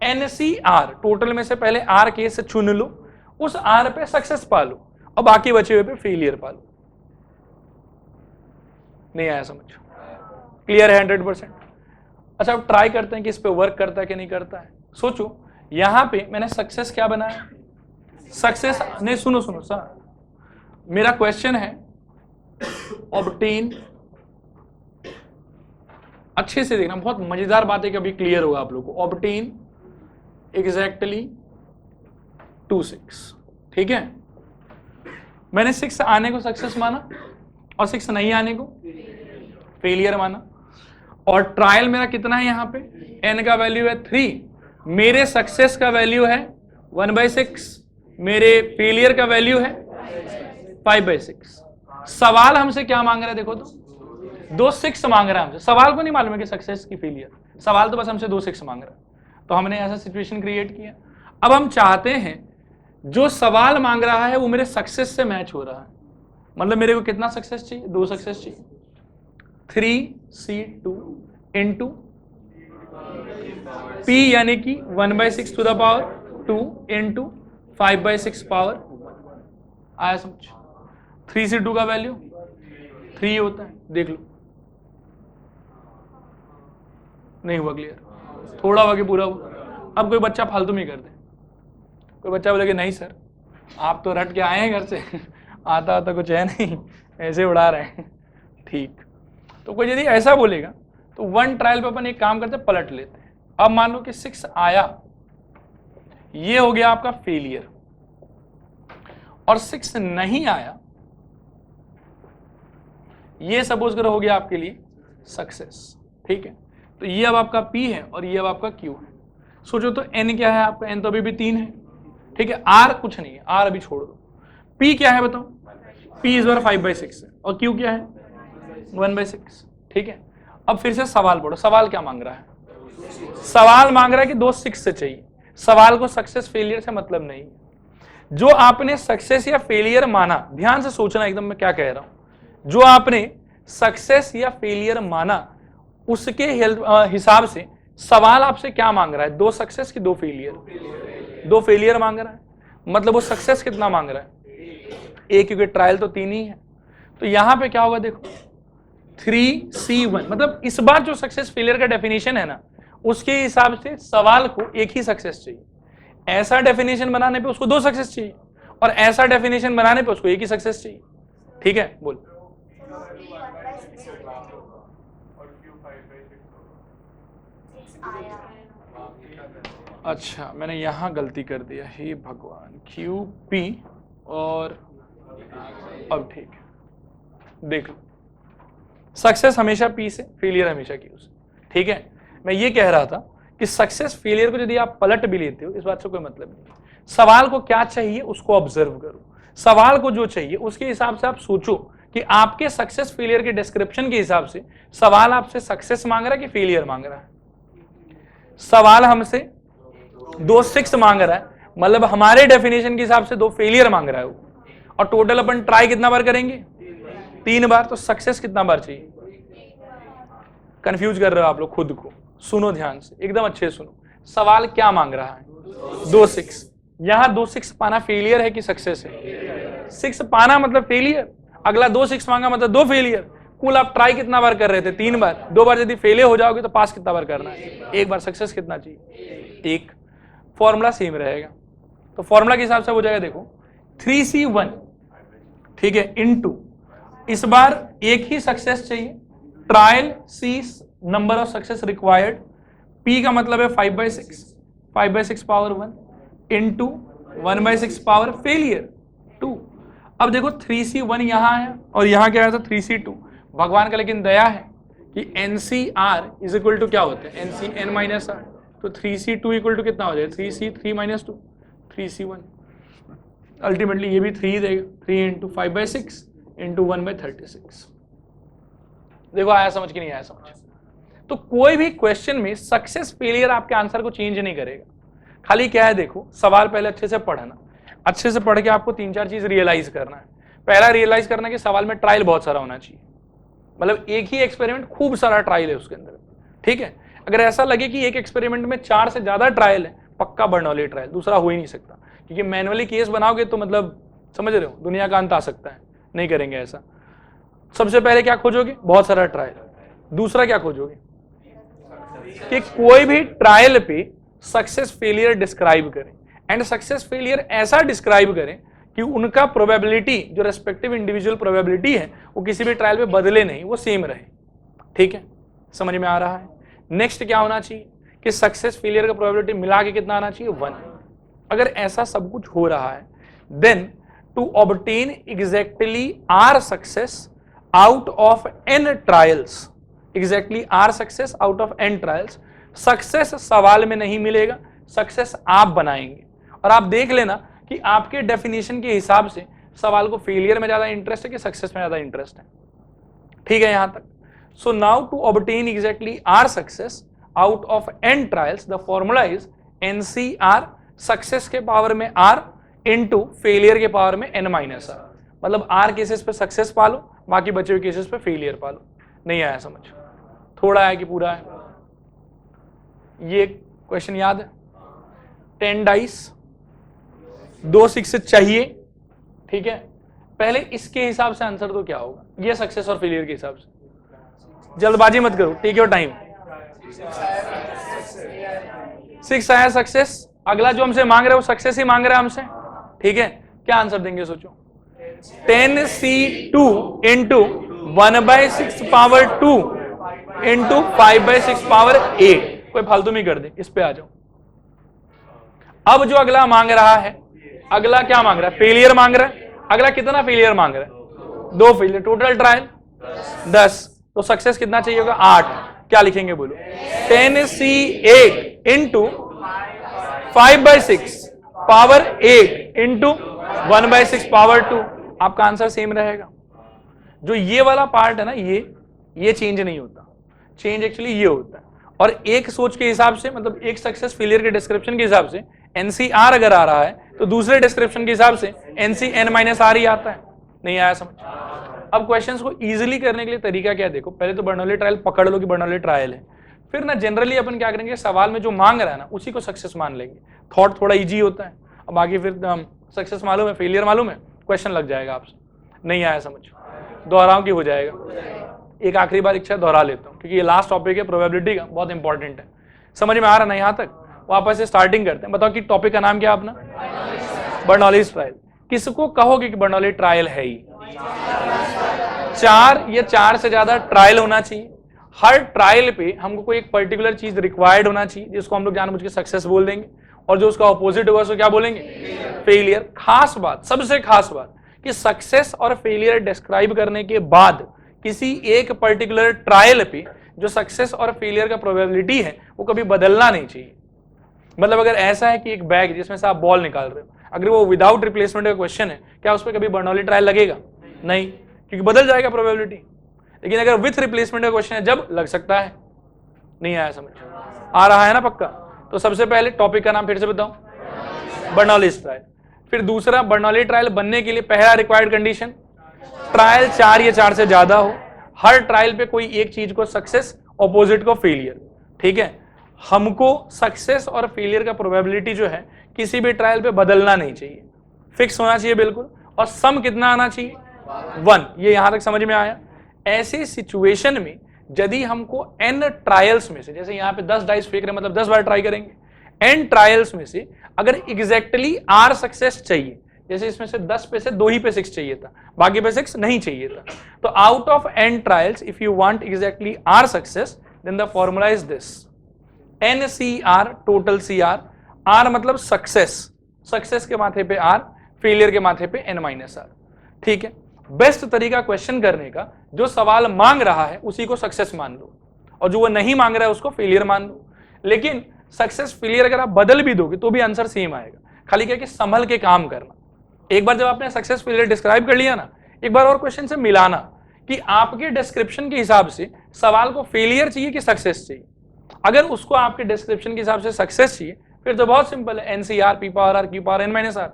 NCR। टोटल में से पहले r केस चुन लो, उस r पे सक्सेस पा लो, और बाकी बचे हुए पे फेलियर पा लो। नहीं आया समझ? क्लियर है 100%? अच्छा, अब ट्राई करते हैं कि इस पे वर्क करता है कि नहीं करता है। सोचो यहां पे मैंने सक्सेस क्या बनाया? सक्सेस नहीं, सुनो सुनो सर, मेरा क्वेश्चन है ऑब्टेन, अच्छे से देखना, बहुत मजेदार बात है कि अभी क्लियर होगा आप लोगों को। ऑब्टेन एग्जैक्टली 2 6, ठीक है। मैंने 6 आने को सक्सेस माना और 6 नहीं आने को फेलियर माना, और ट्रायल मेरा कितना है? यहाँ पे n का वैल्यू है 3, मेरे सक्सेस का वैल्यू है 1/6, मेरे फेलियर का वैल्यू है 5/6। सवाल हमसे क्या मांग रहा है? देखो तो 2 6 मांग रहा है हमसे। सवाल को नहीं मालूम है कि सक्सेस की फेलियर, सवाल तो बस हमसे 2 6 मांग रहा है। तो हमने ऐसा सिचुएशन क्रिएट किया। अब हम चाहते हैं जो सवाल मांग रहा है वो मेरे सक्सेस से मैच हो रहा है, मतलब मेरे को कितना सक्सेस चाहिए? 2 सक्सेस चाहिए। 3C2 into p यानी कि 1/6 to the power 2 into 5/6 power 1 आया समझ। 3c2 का वैल्यू 3 होता है, देख लो। नहीं हुआ क्लियर? थोड़ा हुआ कि पूरा हुआ? अब कोई बच्चा फालतू में कर दे, कोई बच्चा बोले कि नहीं सर आप तो रट के आए हैं घर से आता आता कुछ है नहीं, ऐसे उड़ा रहे हैं। ठीक, तो कोई यदि ऐसा बोलेगा तो वन ट्रायल पे अपन एक काम करते पलट लेते हैं। अब मान लो कि 6 आया, ये हो गया आपका फेलियर, और 6 नहीं आया, ये सपोज करो हो गया आपके लिए सक्सेस। ठीक है, तो ये अब आपका P है और ये अब आपका Q है। सोचो तो N क्या है आपका? N तो अभी भी 3 है। ठीक है, R कुछ नहीं है, R अभी छोड़ दो। P क्या है बताओ? P इस बार 5/6 है और Q क्या है? 1/6। ठीक है, अब फिर से सवाल पढ़ो। सवाल क्या मांग रहा है? सवाल मांग रहा है कि 2 6 से चाहिए। सवाल को सक्सेस फेलियर से मतलब नहीं। जो आपने सक्सेस या फेलियर माना, ध्यान से सोचना एकदम मैं क्या कह रहा हूं। जो आपने सक्सेस या फेलियर माना उसके हिसाब से सवाल आपसे क्या मांग रहा है? 2 सक्सेस की 2 फेलियर? 2 फेलियर मांग रहा है, मतलब वो सक्सेस कितना मांग रहा है? 1, क्योंकि ट्रायल तो 3 ही है। तो यहां पे क्या होगा देखो, 3C1, मतलब इस बार जो सक्सेस फेलियर का डेफिनेशन है ना, उसके हिसाब से सवाल को एक ही सक्सेस चाहिए। ऐसा डेफिनेशन बनाने पे उसको 2 सक्सेस चाहिए, और ऐसा डेफिनेशन बनाने पे उसको एक ही सक्सेस चाहिए। ठीक है, बोल। अच्छा, मैंने यहां गलती कर दिया, हे भगवान। QP और अब ठीक है, देख लो, सक्सेस हमेशा P से, फेलियर हमेशा Q से। ठीक है, मैं ये कह रहा था कि सक्सेस फेलियर को यदि आप पलट भी लेते हो, इस बात से कोई मतलब नहीं। सवाल को क्या चाहिए उसको ऑब्जर्व करो। सवाल को जो चाहिए उसके हिसाब से आप सोचो कि आपके सक्सेस फेलियर के डिस्क्रिप्शन के हिसाब से सवाल आपसे सक्सेस मांग रहा है कि फेलियर मांग रहा है। सवाल हमसे 2 6 मांग रहा है, मतलब हमारे डेफिनेशन के हिसाब से 2 फेलियर मांग रहा है वो, और टोटल अपन ट्राई कितना बार करेंगे? 3 बार। तो सक्सेस कितना बार चाहिए? कंफ्यूज कर रहे हो आप लोग खुद को, सुनो ध्यान से, एकदम अच्छे सुनो। सवाल क्या मांग रहा है? 2 6। यहां 2 6 पाना फेलियर है कि सक्सेस है? 6 पाना मतलब फेलियर, अगला 2 6 मांगा मतलब 2 फेलियर। कुल आप ट्राई कितना बार कर रहे थे? 3 बार। 2 बार यदि फेलियर हो जाओगे तो पास कितना बार करना है? 1 बार। सक्सेस कितना चाहिए? 1। फॉर्मूला सेम रहेगा, तो फॉर्मूला के हिसाब से हो जाएगा देखो, 3C1, ठीक है, इनटू, इस बार एक ही सक्सेस चाहिए, trial C number of success required, P का मतलब है 5/6, 5/6 पावर 1 इंटू 1/6 पावर फेलियर 2। अब देखो 3C1 यहां आया और यहां क्या आया था? 3C2। भगवान का लेकिन दया है कि NCR इज इक्वल टू क्या होता है? NCN minus R। तो 3C2 इक्वल टू कितना हो जाएगा? 3C3 minus 2, 3C1। अल्टीमेटली ये भी 3 देगा, 3 इंटू 5/6 इंटू 1/36। देखो आया समझ कि नहीं आया समझ? तो कोई भी क्वेश्चन में सक्सेस फेलियर आपके आंसर को चेंज नहीं करेगा। खाली क्या है देखो, सवाल पहले अच्छे से पढ़ना, अच्छे से पढ़ के आपको 3-4 चीज रियलाइज करना है। पहला रियलाइज करना कि सवाल में ट्रायल बहुत सारा होना चाहिए, मतलब एक ही एक्सपेरिमेंट खूब सारा ट्रायल है उसके अंदर। ठीक है, अगर ऐसा लगे कि एक एक्सपेरिमेंट में 4 से ज्यादा ट्रायल है, पक्का बर्नौली ट्रायल, दूसरा हो ही नहीं सकता, क्योंकि मैनुअली केस बनाओगे तो मतलब समझ रहे हो दुनिया का अंत आ सकता है। नहीं करेंगे ऐसा। सबसे पहले क्या खोजोगे? बहुत सारा ट्रायल। दूसरा क्या खोजोगे? कि कोई भी ट्रायल पे सक्सेस फेलियर डिस्क्राइब करें, एंड सक्सेस फेलियर ऐसा डिस्क्राइब करें कि उनका प्रोबेबिलिटी, जो रेस्पेक्टिव इंडिविजुअल प्रोबेबिलिटी है, वो किसी भी ट्रायल पे बदले नहीं, वो सेम रहे। ठीक है, समझ में आ रहा है? नेक्स्ट क्या होना चाहिए कि सक्सेस फेलियर का प्रोबेबिलिटी मिला के कितना आना चाहिए? 1। अगर ऐसा सब कुछ हो रहा है, then to obtain exactly r success out of n trials, exactly r success out of n trials, success सवाल में नहीं मिलेगा, सक्सेस आप बनाएंगे। और आप देख लेना कि आपके डेफिनेशन के हिसाब से सवाल को फेलियर में ज्यादा इंटरेस्ट है कि सक्सेस में ज्यादा इंटरेस्ट है। ठीक है यहां तक? So now to obtain exactly r success out of n trials, the formula is NCR, success के पावर में R इंटू फेलियर के पावर में n माइनस R। मतलब R केसेस पे सक्सेस पालो, बाकी बचे हुए केसेस पे फेलियर पालो। नहीं आया समझ? थोड़ा है कि पूरा है? ये क्वेश्चन याद है, 10 डाइस, 2 6 चाहिए, ठीक है। पहले इसके हिसाब से आंसर तो क्या होगा, ये सक्सेस और फेलियर के हिसाब से, जल्दबाजी मत करो, टेक योर टाइम। 6 आया सक्सेस, अगला जो हमसे मांग रहा है वो सक्सेस ही मांग रहा है हमसे, ठीक है। क्या आंसर देंगे सोचो, 10C2 into 1/6 power 2 into 5/6 power 8। कोई फालतू में कर दे, इस पे आ जाओ। अब जो अगला मांग रहा है, अगला क्या मांग रहा है, फेलियर मांग रहा है। अगला कितना फेलियर मांग रहा है, 2 फेलियर, टोटल ट्रायल 10, तो सक्सेस कितना चाहिए होगा, 8। क्या लिखेंगे बोलो, 10C8 into 5/6 power 8 into 1/6 power 2। आपका आंसर सेम रहेगा। जो ये वाला पार्ट है ना, ये चेंज नहीं होता, चेंज एक्चुअली ये होता है। और एक सोच के हिसाब से, मतलब एक सक्सेस फेलियर के डिस्क्रिप्शन के हिसाब से NCR अगर आ रहा है, तो दूसरे डिस्क्रिप्शन के हिसाब से NCN-R ही आता है। नहीं आया समझ। अब क्वेश्चंस को इजीली करने के लिए तरीका क्या है, देखो पहले तो बर्नौली ट्रायल पकड़ लो कि बर्नौली ट्रायल है, फिर ना जनरली अपन क्या करेंगे, सवाल में जो मांग रहा है ना उसी को सक्सेस मान लेंगे, थॉट थोड़ा इजी होता है। अब आगे फिर सक्सेस मालूम है, फेलियर मालूम है, क्वेश्चन लग जाएगा आपसे। नहीं आया समझ, दोहराओ की हो जाएगा। एक आखिरी बार इच्छा दोहरा लेता हूँ, क्योंकि ये लास्ट टॉपिक है प्रोबेबिलिटी का, बहुत इंपॉर्टेंट है। समझ में आ रहा ना यहाँ तक, वापस से स्टार्टिंग करते हैं। बताओ कि टॉपिक का नाम क्या अपना, बर्नौलीज ट्रायल। किसको कहोगे कि बर्नौली ट्रायल है ही, 4 या 4 से ज्यादा ट्रायल होना चाहिए। हर ट्रायल पे हमको कोई एक पर्टिकुलर चीज रिक्वायर्ड होना चाहिए, जिसको हम लोग जानबूझ के सक्सेस बोल देंगे, और जो उसका ऑपोजिट होगा उसको क्या बोलेंगे, फेलियर। खास बात, सबसे खास बात कि सक्सेस और फेलियर डिस्क्राइब करने के बाद किसी एक पर्टिकुलर ट्रायल पे जो सक्सेस और फेलियर का प्रोबेबिलिटी है वो कभी बदलना नहीं चाहिए। मतलब अगर ऐसा है कि एक बैग जिसमें से आप बॉल निकाल रहे हो, अगर वो विदाउट रिप्लेसमेंट का क्वेश्चन है, क्या उस पर कभी बर्नौली ट्रायल लगेगा, नहीं, क्योंकि बदल जाएगा प्रोबेबिलिटी। लेकिन अगर विथ रिप्लेसमेंट का क्वेश्चन है, जब लग सकता है। नहीं आया समझ, आ रहा है ना पक्का। तो सबसे पहले टॉपिक का नाम फिर से बताओ, बर्नौलीज ट्रायल। फिर दूसरा, बर्नौली ट्रायल बनने के लिए पहला रिक्वायर्ड कंडीशन, ट्रायल 4 या 4 से ज्यादा हो। हर ट्रायल पे कोई एक चीज को सक्सेस, ऑपोजिट को फेलियर, ठीक है। हमको सक्सेस और फेलियर का प्रोबेबिलिटी जो है किसी भी ट्रायल पे बदलना नहीं चाहिए, फिक्स होना चाहिए बिल्कुल। और सम कितना आना चाहिए, 1। ये यहां तक समझ में आया। ऐसे सिचुएशन में यदि हमको n ट्रायल्स में से, जैसे यहाँ पे 10 डाइस फेंक रहे मतलब 10 बार ट्राई करेंगे, n ट्रायल्स में से अगर एग्जैक्टली R सक्सेस चाहिए, जैसे इसमें से 10 पे से 2 ही पे 6 चाहिए था, बाकी पे 6 नहीं चाहिए था, तो out of n trials if you want exactly R success, then the formula is this, NCR total CR। R मतलब सक्सेस, सक्सेस के माथे पे R, फेलियर के माथे पे N-R, ठीक है। बेस्ट तरीका क्वेश्चन करने का, जो सवाल मांग रहा है उसी को सक्सेस मान लो, और जो वो नहीं मांग रहा है उसको फेलियर मान लो। लेकिन सक्सेस फेलियर अगर आप बदल भी दोगे तो भी आंसर सेम आएगा, खाली क्या कि संभल के काम करना। एक बार जब आपने सक्सेस फेलियर डिस्क्राइब कर लिया ना, एक बार और क्वेश्चन से मिलाना कि आपके डिस्क्रिप्शन के हिसाब से सवाल को फेलियर चाहिए कि सक्सेस चाहिए। अगर उसको आपके डिस्क्रिप्शन के हिसाब से सक्सेस चाहिए, फिर तो बहुत सिंपल है, NCR P power R Q power N-R।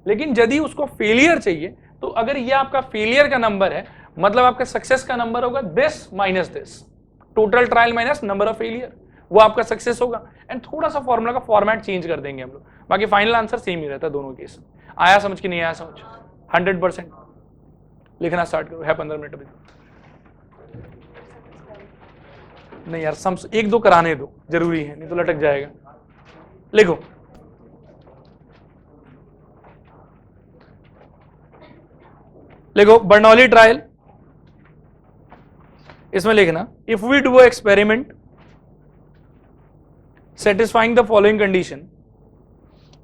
लेकिन यदि उसको फेलियर चाहिए, तो अगर ये आपका फेलियर का नंबर है, मतलब आपका सक्सेस का नंबर होगा this minus this, total trial minus number of failure, वो आपका सक्सेस होगा। एंड थोड़ा सा फॉर्मूला का फॉर्मेट चेंज कर देंगे हम लोग, बाकी फाइनल आंसर सेम ही रहता है दोनों केस। आया समझ कि नहीं आया समझ, 100%। लिखना स्टार्ट करो, है 15 मिनट अभी। नहीं यार, सम 1-2 कराने दो, जरूरी है, नहीं तो लटक जाएगा। लिखो, लिखो बर्नौली ट्रायल। इसमें लिखना, if we do a experiment satisfying the following condition,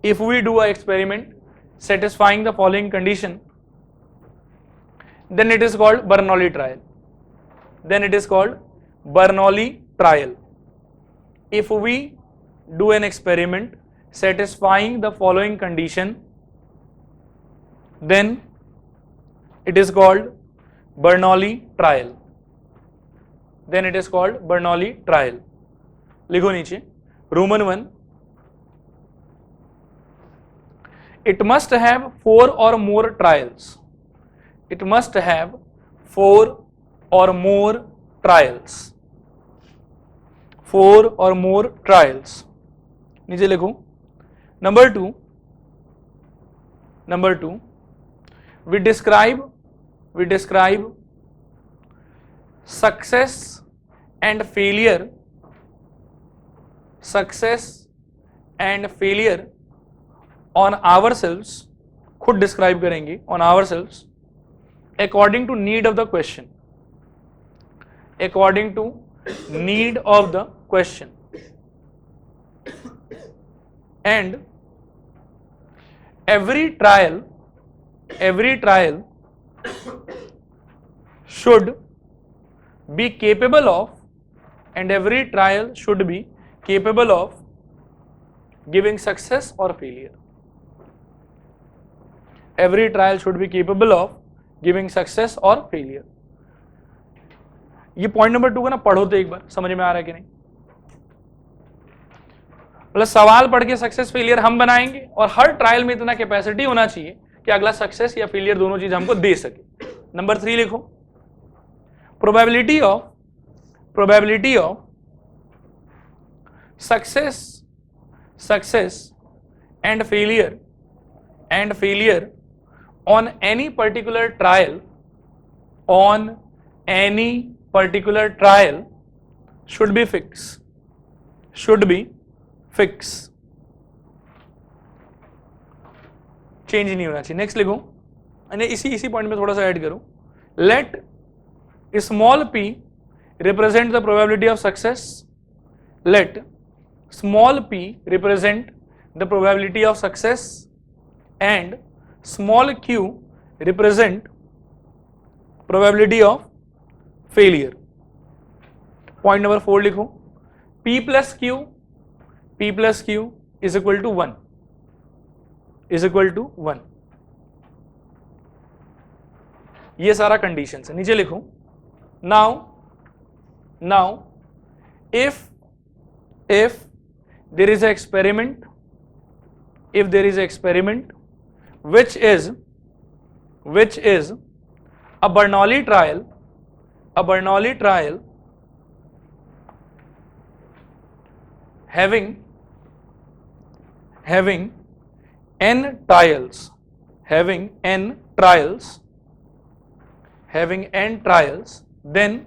if we do a experiment satisfying the following condition, then it is called Bernoulli trial, then it is called Bernoulli trial. If we do an experiment satisfying the following condition, then it is called Bernoulli trial, then it is called Bernoulli trial. लिखो नीचे, Roman 1, it must have 4 or more trials, it must have 4 or more trials, 4 or more trials. नीचे लिखो. Number two, we describe success and failure on ourselves. खुद describe करेंगे on ourselves according to need of the question. According to need of the question. And every trial should be capable of, giving success or failure. Every trial should be capable of giving success or failure. ये point number 2 का ना पढ़ो तो एक बार, समझ में आ रहा है कि नहीं? मतलब सवाल पढ़ के सक्सेस फेलियर हम बनाएंगे और हर ट्रायल में इतना कैपेसिटी होना चाहिए कि अगला सक्सेस या फेलियर दोनों चीज हमको दे सके. नंबर 3 लिखो. Probability of success and failure on any particular trial should be fixed. Change नहीं होना चाहिए. नेक्स्ट लिखो. इसी पॉइंट में थोड़ा सा ऐड करो. Let small p represent the probability of success. Let small p represent the probability of success and small q represent probability of failure. Point number 4 लिखो. p plus q is equal to 1. ये सारा condition है. नीचे लिखो. Now if there is an experiment, which is a Bernoulli trial, having n trials, then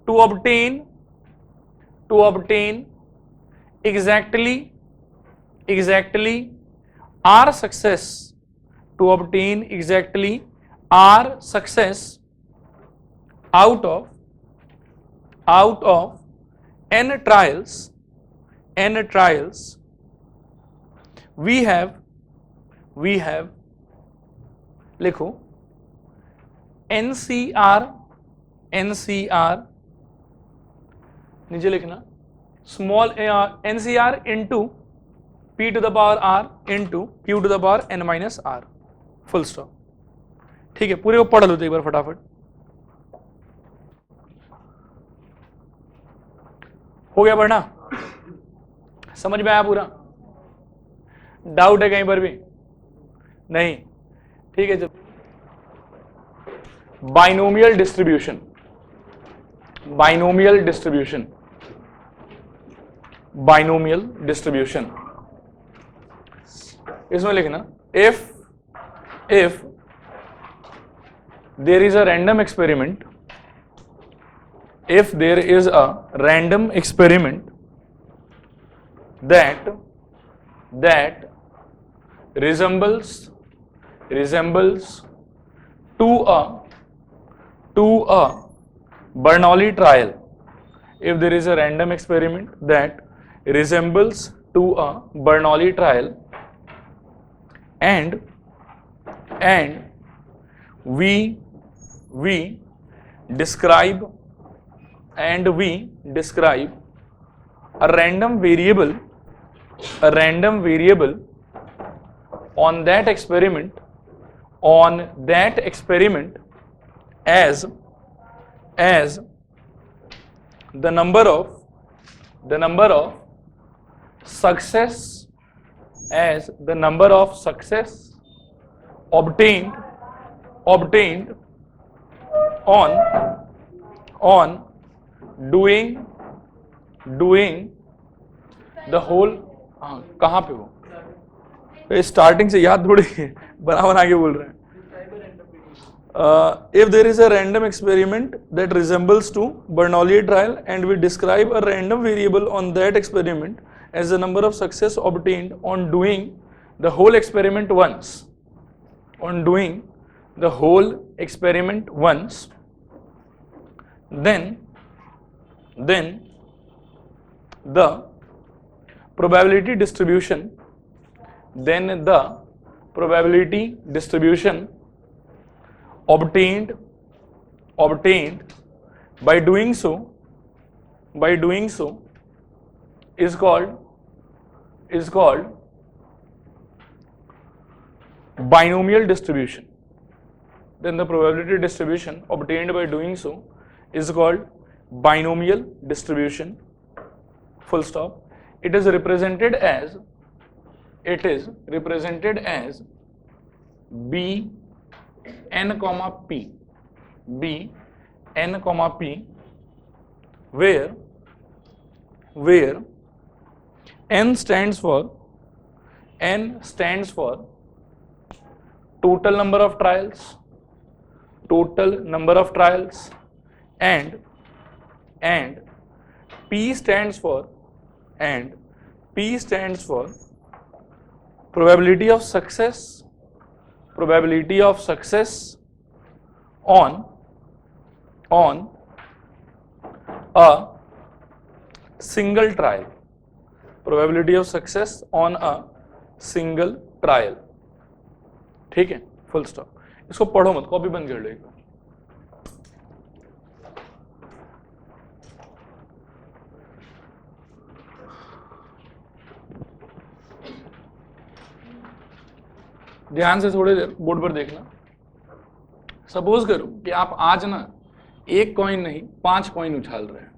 to obtain exactly our success, out of n trials, we have लिखो. NCR नीचे लिखना. Small NCR into p to the power r into q to the power n minus r. Full stop. ठीक है, पूरे को पढ़ लो तो एक बार फटाफट. हो गया पढ़ना? समझ में आया पूरा? डाउट है कहीं पर भी? नहीं. ठीक है. चलो. Binomial distribution. इसमें लिखना. if there is a random experiment, that resembles to a Bernoulli trial, if there is a random experiment that resembles to a Bernoulli trial, and we describe a random variable on that experiment as the number of success obtained on doing the whole, हाँ कहाँ पे वो, starting से याद थोड़ी बना के बोल रहे हैं। If there is a random experiment that resembles to Bernoulli trial and we describe a random variable on that experiment as the number of success obtained on doing the whole experiment once, then the probability distribution obtained by doing so is called binomial distribution. Then the probability distribution obtained by doing so is called binomial distribution, full stop. It is represented as b n comma p, where n stands for total number of trials, and p stands for probability of success on a single trial, probability of success on a single trial. ठीक है, full stop. इसको पढ़ो मत, copy बंद कर लो एक बार। ध्यान से थोड़ी देर बोर्ड पर देखना। सपोज करो कि आप आज ना एक कॉइन नहीं 5 कॉइन उछाल रहे हैं,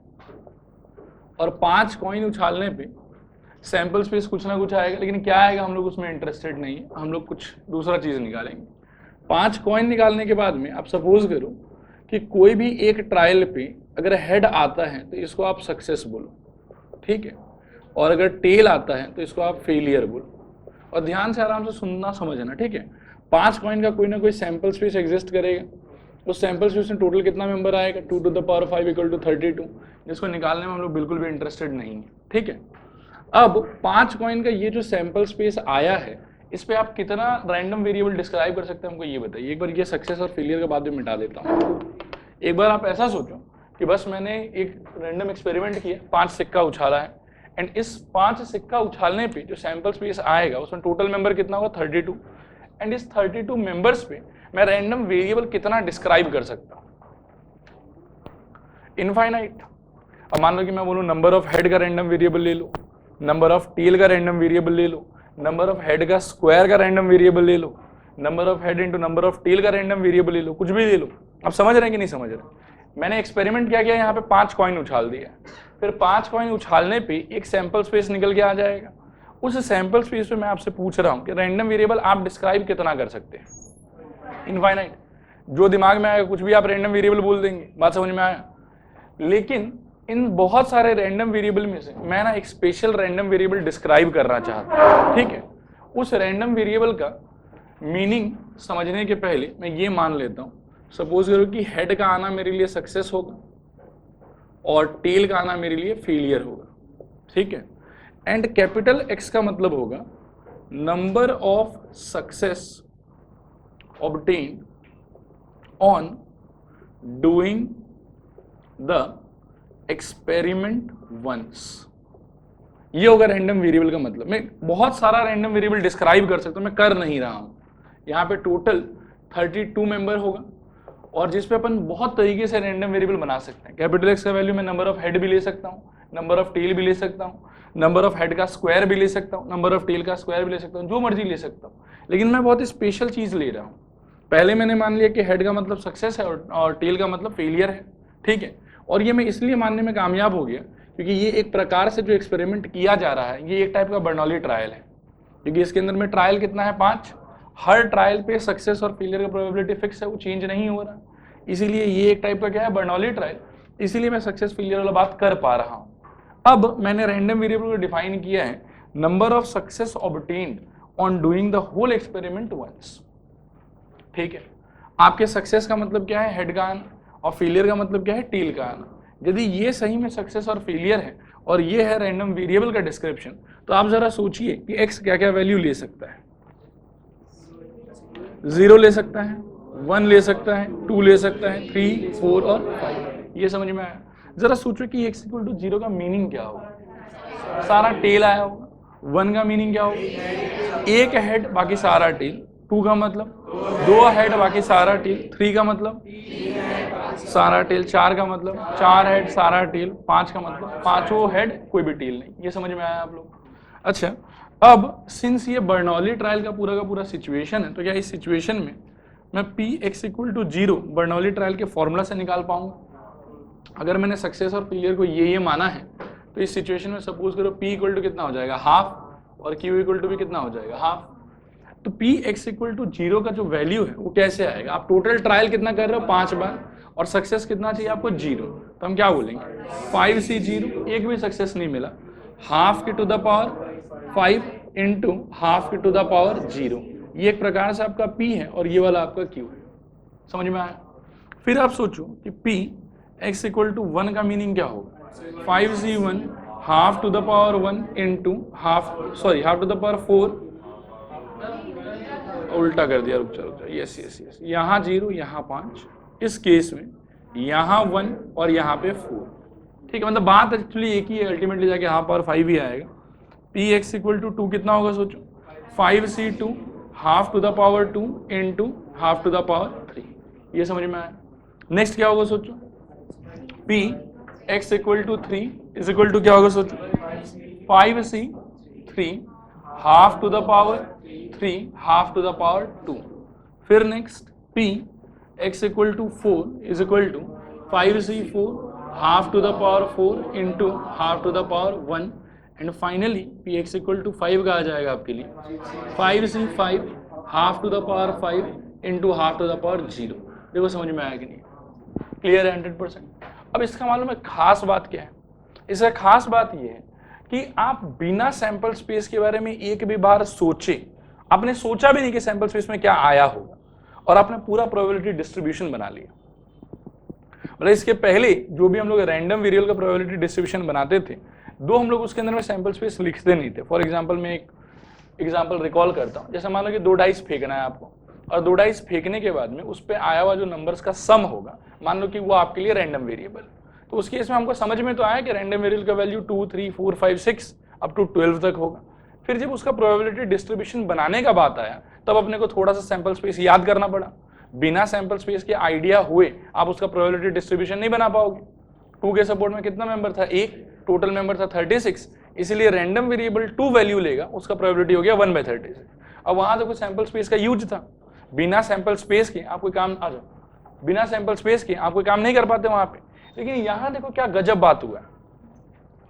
और 5 कॉइन उछालने पे सैंपल स्पेस कुछ ना कुछ आएगा, लेकिन क्या आएगा हम लोग उसमें इंटरेस्टेड नहीं है, हम लोग कुछ दूसरा चीज निकालेंगे। 5 कॉइन निकालने के बाद में आप सपोज करो कि कोई भी एक ट्रायल पे अगर हेड आता है तो इसको आप सक्सेस बोलो, ठीक है, और अगर टेल आता है तो इसको आप फेलियर बोलो। और ध्यान से आराम से सुनना समझना, ठीक है। 5 कॉइन का कोई ना कोई सैंपल स्पेस एग्जिस्ट करेगा, उस सैंपल स्पेस में टोटल कितना मेंबर आएगा, 2 to the power 5 equal to 32, जिसको निकालने में हम लोग बिल्कुल भी इंटरेस्टेड नहीं है, ठीक है। अब 5 कॉइन का ये जो सैंपल स्पेस आया है, इस पे आप कितना रैंडम वेरिएबल डिस्क्राइब कर सकते हैं हमको ये बताइए। एक बार ये सक्सेस और फेलियर का बाद में मिटा देता हूँ। एक बार आप ऐसा सोचो कि बस मैंने एक रैंडम एक्सपेरिमेंट किया, 5 सिक्का उछाला है, एंड इस 5 सिक्का उछालने पे जो सैंपल स्पेस आएगा उसमें टोटल मेंबर कितना होगा 32, एंड इस 32 मेंबर्स पे मैं रैंडम वेरिएबल कितना डिस्क्राइब कर सकता हूँ, इनफाइनाइट। अब मान लो कि मैं बोलूँ नंबर ऑफ हेड का रैंडम वेरिएबल ले लो, नंबर ऑफ टेल का रैंडम वेरिएबल ले लो, नंबर ऑफ हेड का स्क्वायर का रैंडम वेरिएबल ले लो, number of head into number of tail का रैंडम वेरिएबल ले लो, कुछ भी ले लो। अब समझ रहे हैं कि नहीं समझ रहे? मैंने एक्सपेरिमेंट क्या किया, यहाँ पे 5 कॉइन उछाल दिया, फिर 5 कॉइन उछालने पे एक सैंपल स्पेस निकल के आ जाएगा। उस सैंपल स्पेस पे मैं आपसे पूछ रहा हूँ कि रैंडम वेरिएबल आप डिस्क्राइब कितना कर सकते हैं, इनफाइनाइट। जो दिमाग में आएगा कुछ भी आप रैंडम वेरिएबल बोल देंगे, बात समझ में आया। लेकिन इन बहुत सारे रैंडम वेरिएबल में से मैं ना एक स्पेशल रैंडम वेरिएबल डिस्क्राइब करना चाहता हूँ, ठीक है। उस रैंडम वेरिएबल का मीनिंग समझने के पहले मैं ये मान लेता हूँ, सपोज करो कि हेड का आना मेरे लिए सक्सेस होगा और टेल का आना मेरे लिए फेलियर होगा, ठीक है। एंड कैपिटल एक्स का मतलब होगा number of success obtained on doing the experiment once. ये होगा रैंडम वेरिएबल का मतलब। मैं बहुत सारा रैंडम वेरिएबल डिस्क्राइब कर सकता हूं, मैं कर नहीं रहा हूं। यहाँ पे टोटल 32 मेंबर होगा, और जिसपे अपन बहुत तरीके से रैंडम वेरिएबल बना सकते हैं। कैपिटल एक्स का वैल्यू मैं नंबर ऑफ हेड भी ले सकता हूँ, नंबर ऑफ टेल भी ले सकता हूँ, नंबर ऑफ हेड का स्क्वायर भी ले सकता हूँ, नंबर ऑफ टेल का स्क्वायर भी ले सकता हूँ, जो मर्जी ले सकता हूँ। लेकिन मैं बहुत स्पेशल चीज ले रहा हूँ। पहले मैंने मान लिया कि हेड का मतलब सक्सेस है और टेल का मतलब फेलियर है, ठीक है। और ये मैं इसलिए मानने में कामयाब हो गया क्योंकि ये एक प्रकार से जो एक्सपेरिमेंट किया जा रहा है, ये एक टाइप का बर्नौली ट्रायल है, क्योंकि इसके अंदर में ट्रायल कितना है 5। हर ट्रायल पे सक्सेस और फेलियर का प्रोबेबिलिटी फिक्स है, वो चेंज नहीं हो रहा। इसीलिए ये एक टाइप का क्या है, बर्नौली ट्रायल। इसीलिए मैं सक्सेस फेलियर वाला बात कर पा रहा हूं। अब मैंने रैंडम वेरिएबल को डिफाइन किया है number of success obtained on doing the whole experiment once. ठीक है, आपके सक्सेस का मतलब क्या है, हेड का आना, और फेलियर का मतलब क्या है, टेल का आना। यदि ये सही में सक्सेस और फेलियर है और ये है रैंडम वेरिएबल का डिस्क्रिप्शन, तो आप जरा सोचिए कि एक्स क्या क्या वैल्यू ले सकता है। 0 ले सकता है, 1 ले सकता है, 2 ले सकता है, 3, 4 और 5। ये समझ में आया? जरा सोचो कि x इक्वल टू 0 का मीनिंग क्या होगा। सारा टेल आया होगा। 1 का मीनिंग क्या होगा, एक हेड बाकी सारा टेल। 2 का मतलब 2 हेड बाकी सारा टेल। 3 का मतलब सारा टेल। 4 का मतलब 4 हेड सारा टेल। 5 का मतलब 5 हेड कोई भी टेल नहीं। ये समझ में आया आप लोग? अच्छा, अब सिंस ये बर्नौली ट्रायल का पूरा सिचुएशन है, तो क्या इस सिचुएशन में मैं p x equal to 0 Bernoulli trial के फॉर्मूला से निकाल पाऊंगा? अगर मैंने सक्सेस और फेलियर को ये माना है, तो इस सिचुएशन में सपोज करो पी इक्वल टू कितना हो जाएगा, हाफ, और क्यू इक्वल टू भी कितना हो जाएगा, हाफ। तो पी एक्स इक्वल टू 0 का जो वैल्यू है वो कैसे आएगा? आप टोटल ट्रायल कितना कर रहे हो, 5 बार, और सक्सेस कितना चाहिए आपको, 0। तो हम क्या बोलेंगे, 5C0, एक भी सक्सेस नहीं मिला, हाफ की to the power 5 into half की टू द पावर 0। ये एक प्रकार से आपका P है और ये वाला आपका Q है। समझ में आया? फिर आप सोचो कि P x इक्वल टू 1 का मीनिंग क्या होगा, 5C1 half to the power 1 into half to the power 4, उल्टा कर दिया, रुक जा, यस यस यस, यहाँ 0 यहाँ 5, इस केस में यहाँ 1 और यहाँ पे 4। ठीक है, मतलब बात एक्चुअली एक ही है, अल्टीमेटली जाके यहाँ पावर 5 ही आएगा। पी एक्स इक्वल टू 2 कितना होगा सोचो, 5C2 half to the power 2 into half to the power 3। ये समझ में आया? नेक्स्ट क्या होगा सोचो, p x equal to 3 is equal to क्या होगा सोचो, 5C3 half to the power 3 half to the power 2। फिर next p x equal to 4 is equal to 5C4 half to the power 4 into half to the power 1। And finally P x equal to 5 का आ जाएगा आपके लिए 5C5 half to the power 5 into half to the power 0। देखो समझ में आया कि नहीं? क्लियर है 100%? अब इसका मालूम है खास बात क्या है? इसका खास बात यह है कि आप बिना सैंपल स्पेस के बारे में एक भी बार सोचे, आपने सोचा भी नहीं कि सैंपल स्पेस में क्या आया होगा, और आपने पूरा प्रोबेबिलिटी डिस्ट्रीब्यूशन बना लिया। मतलब इसके पहले जो भी हम लोग रैंडम वेरिएबल का प्रोबेबिलिटी डिस्ट्रीब्यूशन बनाते थे, हम लोग उसके अंदर में सैंपल स्पेस लिखते नहीं थे। फॉर एग्जांपल मैं एक एग्जांपल रिकॉल करता हूं, जैसे मान लो कि 2 डाइस फेंकना है आपको, और 2 डाइस फेंकने के बाद में उस पर आया हुआ जो नंबर्स का सम होगा, मान लो कि वो आपके लिए रैंडम वेरिएबल, तो उस केस में हमको समझ में तो आया कि रैंडम वेरिएबल का वैल्यू 2, 3, 4, 5, 6 अप टू 12 तक होगा। फिर जब उसका प्रोबेबिलिटी डिस्ट्रीब्यूशन बनाने का बात आया, तब अपने को थोड़ा सा सैंपल स्पेस याद करना पड़ा। बिना सैंपल स्पेस के आइडिया हुए आप उसका प्रोबेबिलिटी डिस्ट्रीब्यूशन नहीं बना पाओगे। 2 के सपोर्ट में कितना मेंबर था, 1, टोटल मेंबर था 36, इसलिए रैंडम वेरिएबल 2 वैल्यू लेगा, उसका प्रोबेबिलिटी हो गया 1/36। अब वहां देखो सैंपल स्पेस का यूज था, बिना सैंपल स्पेस के आप कोई काम, आ जाओ, बिना सैंपल स्पेस के आप कोई काम नहीं कर पाते वहां पे। लेकिन यहां देखो क्या गजब बात हुआ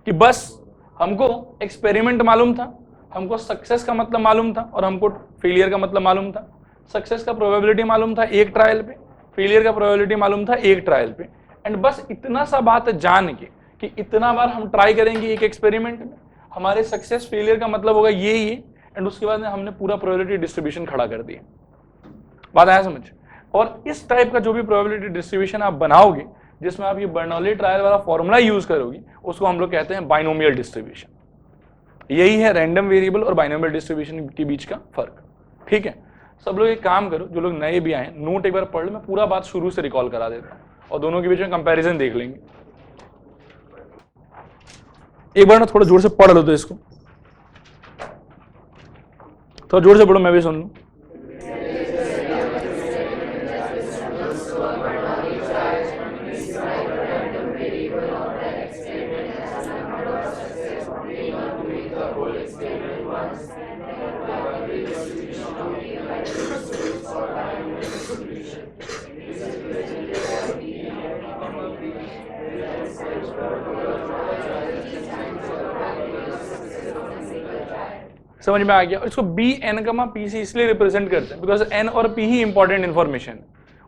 कि बस हमको एक्सपेरिमेंट मालूम था, हमको सक्सेस का मतलब मालूम था, और हमको फेलियर का मतलब मालूम था। सक्सेस का प्रोबेबिलिटी मालूम था एक ट्रायल पे, फेलियर का प्रोबेबिलिटी मालूम था एक ट्रायल पे। एंड बस इतना सा बात जान के कि इतना बार हम ट्राई करेंगे एक एक्सपेरिमेंट में, हमारे सक्सेस फेलियर का मतलब होगा ये, एंड उसके बाद में हमने पूरा प्रोबेबिलिटी डिस्ट्रीब्यूशन खड़ा कर दिया। बात आया समझ? और इस टाइप का जो भी प्रोबेबिलिटी डिस्ट्रीब्यूशन आप बनाओगे, जिसमें आप ये बर्नौली ट्रायल वाला फॉर्मूला यूज करोगे, उसको हम लोग कहते हैं बाइनोमियल डिस्ट्रीब्यूशन। यही है रैंडम वेरिएबल और बाइनोमियल डिस्ट्रीब्यूशन के बीच का फर्क। ठीक है, सब लोग एक काम करो, जो लोग नए भी आए, नोट एक बार पढ़ लो, मैं पूरा बात शुरू से रिकॉल करा देता हूँ और दोनों के बीच में कंपैरिजन देख लेंगे। एक बार ना थोड़ा जोर से पढ़ लो, तो इसको थोड़ा जोर से पढ़ो, मैं भी सुन लूं। समझ में आ गया? इसको बी एन कमा पी सी इसलिए रिप्रेजेंट करते हैं बिकॉज एन और पी ही इंपॉर्टेंट इन्फॉर्मेशन है,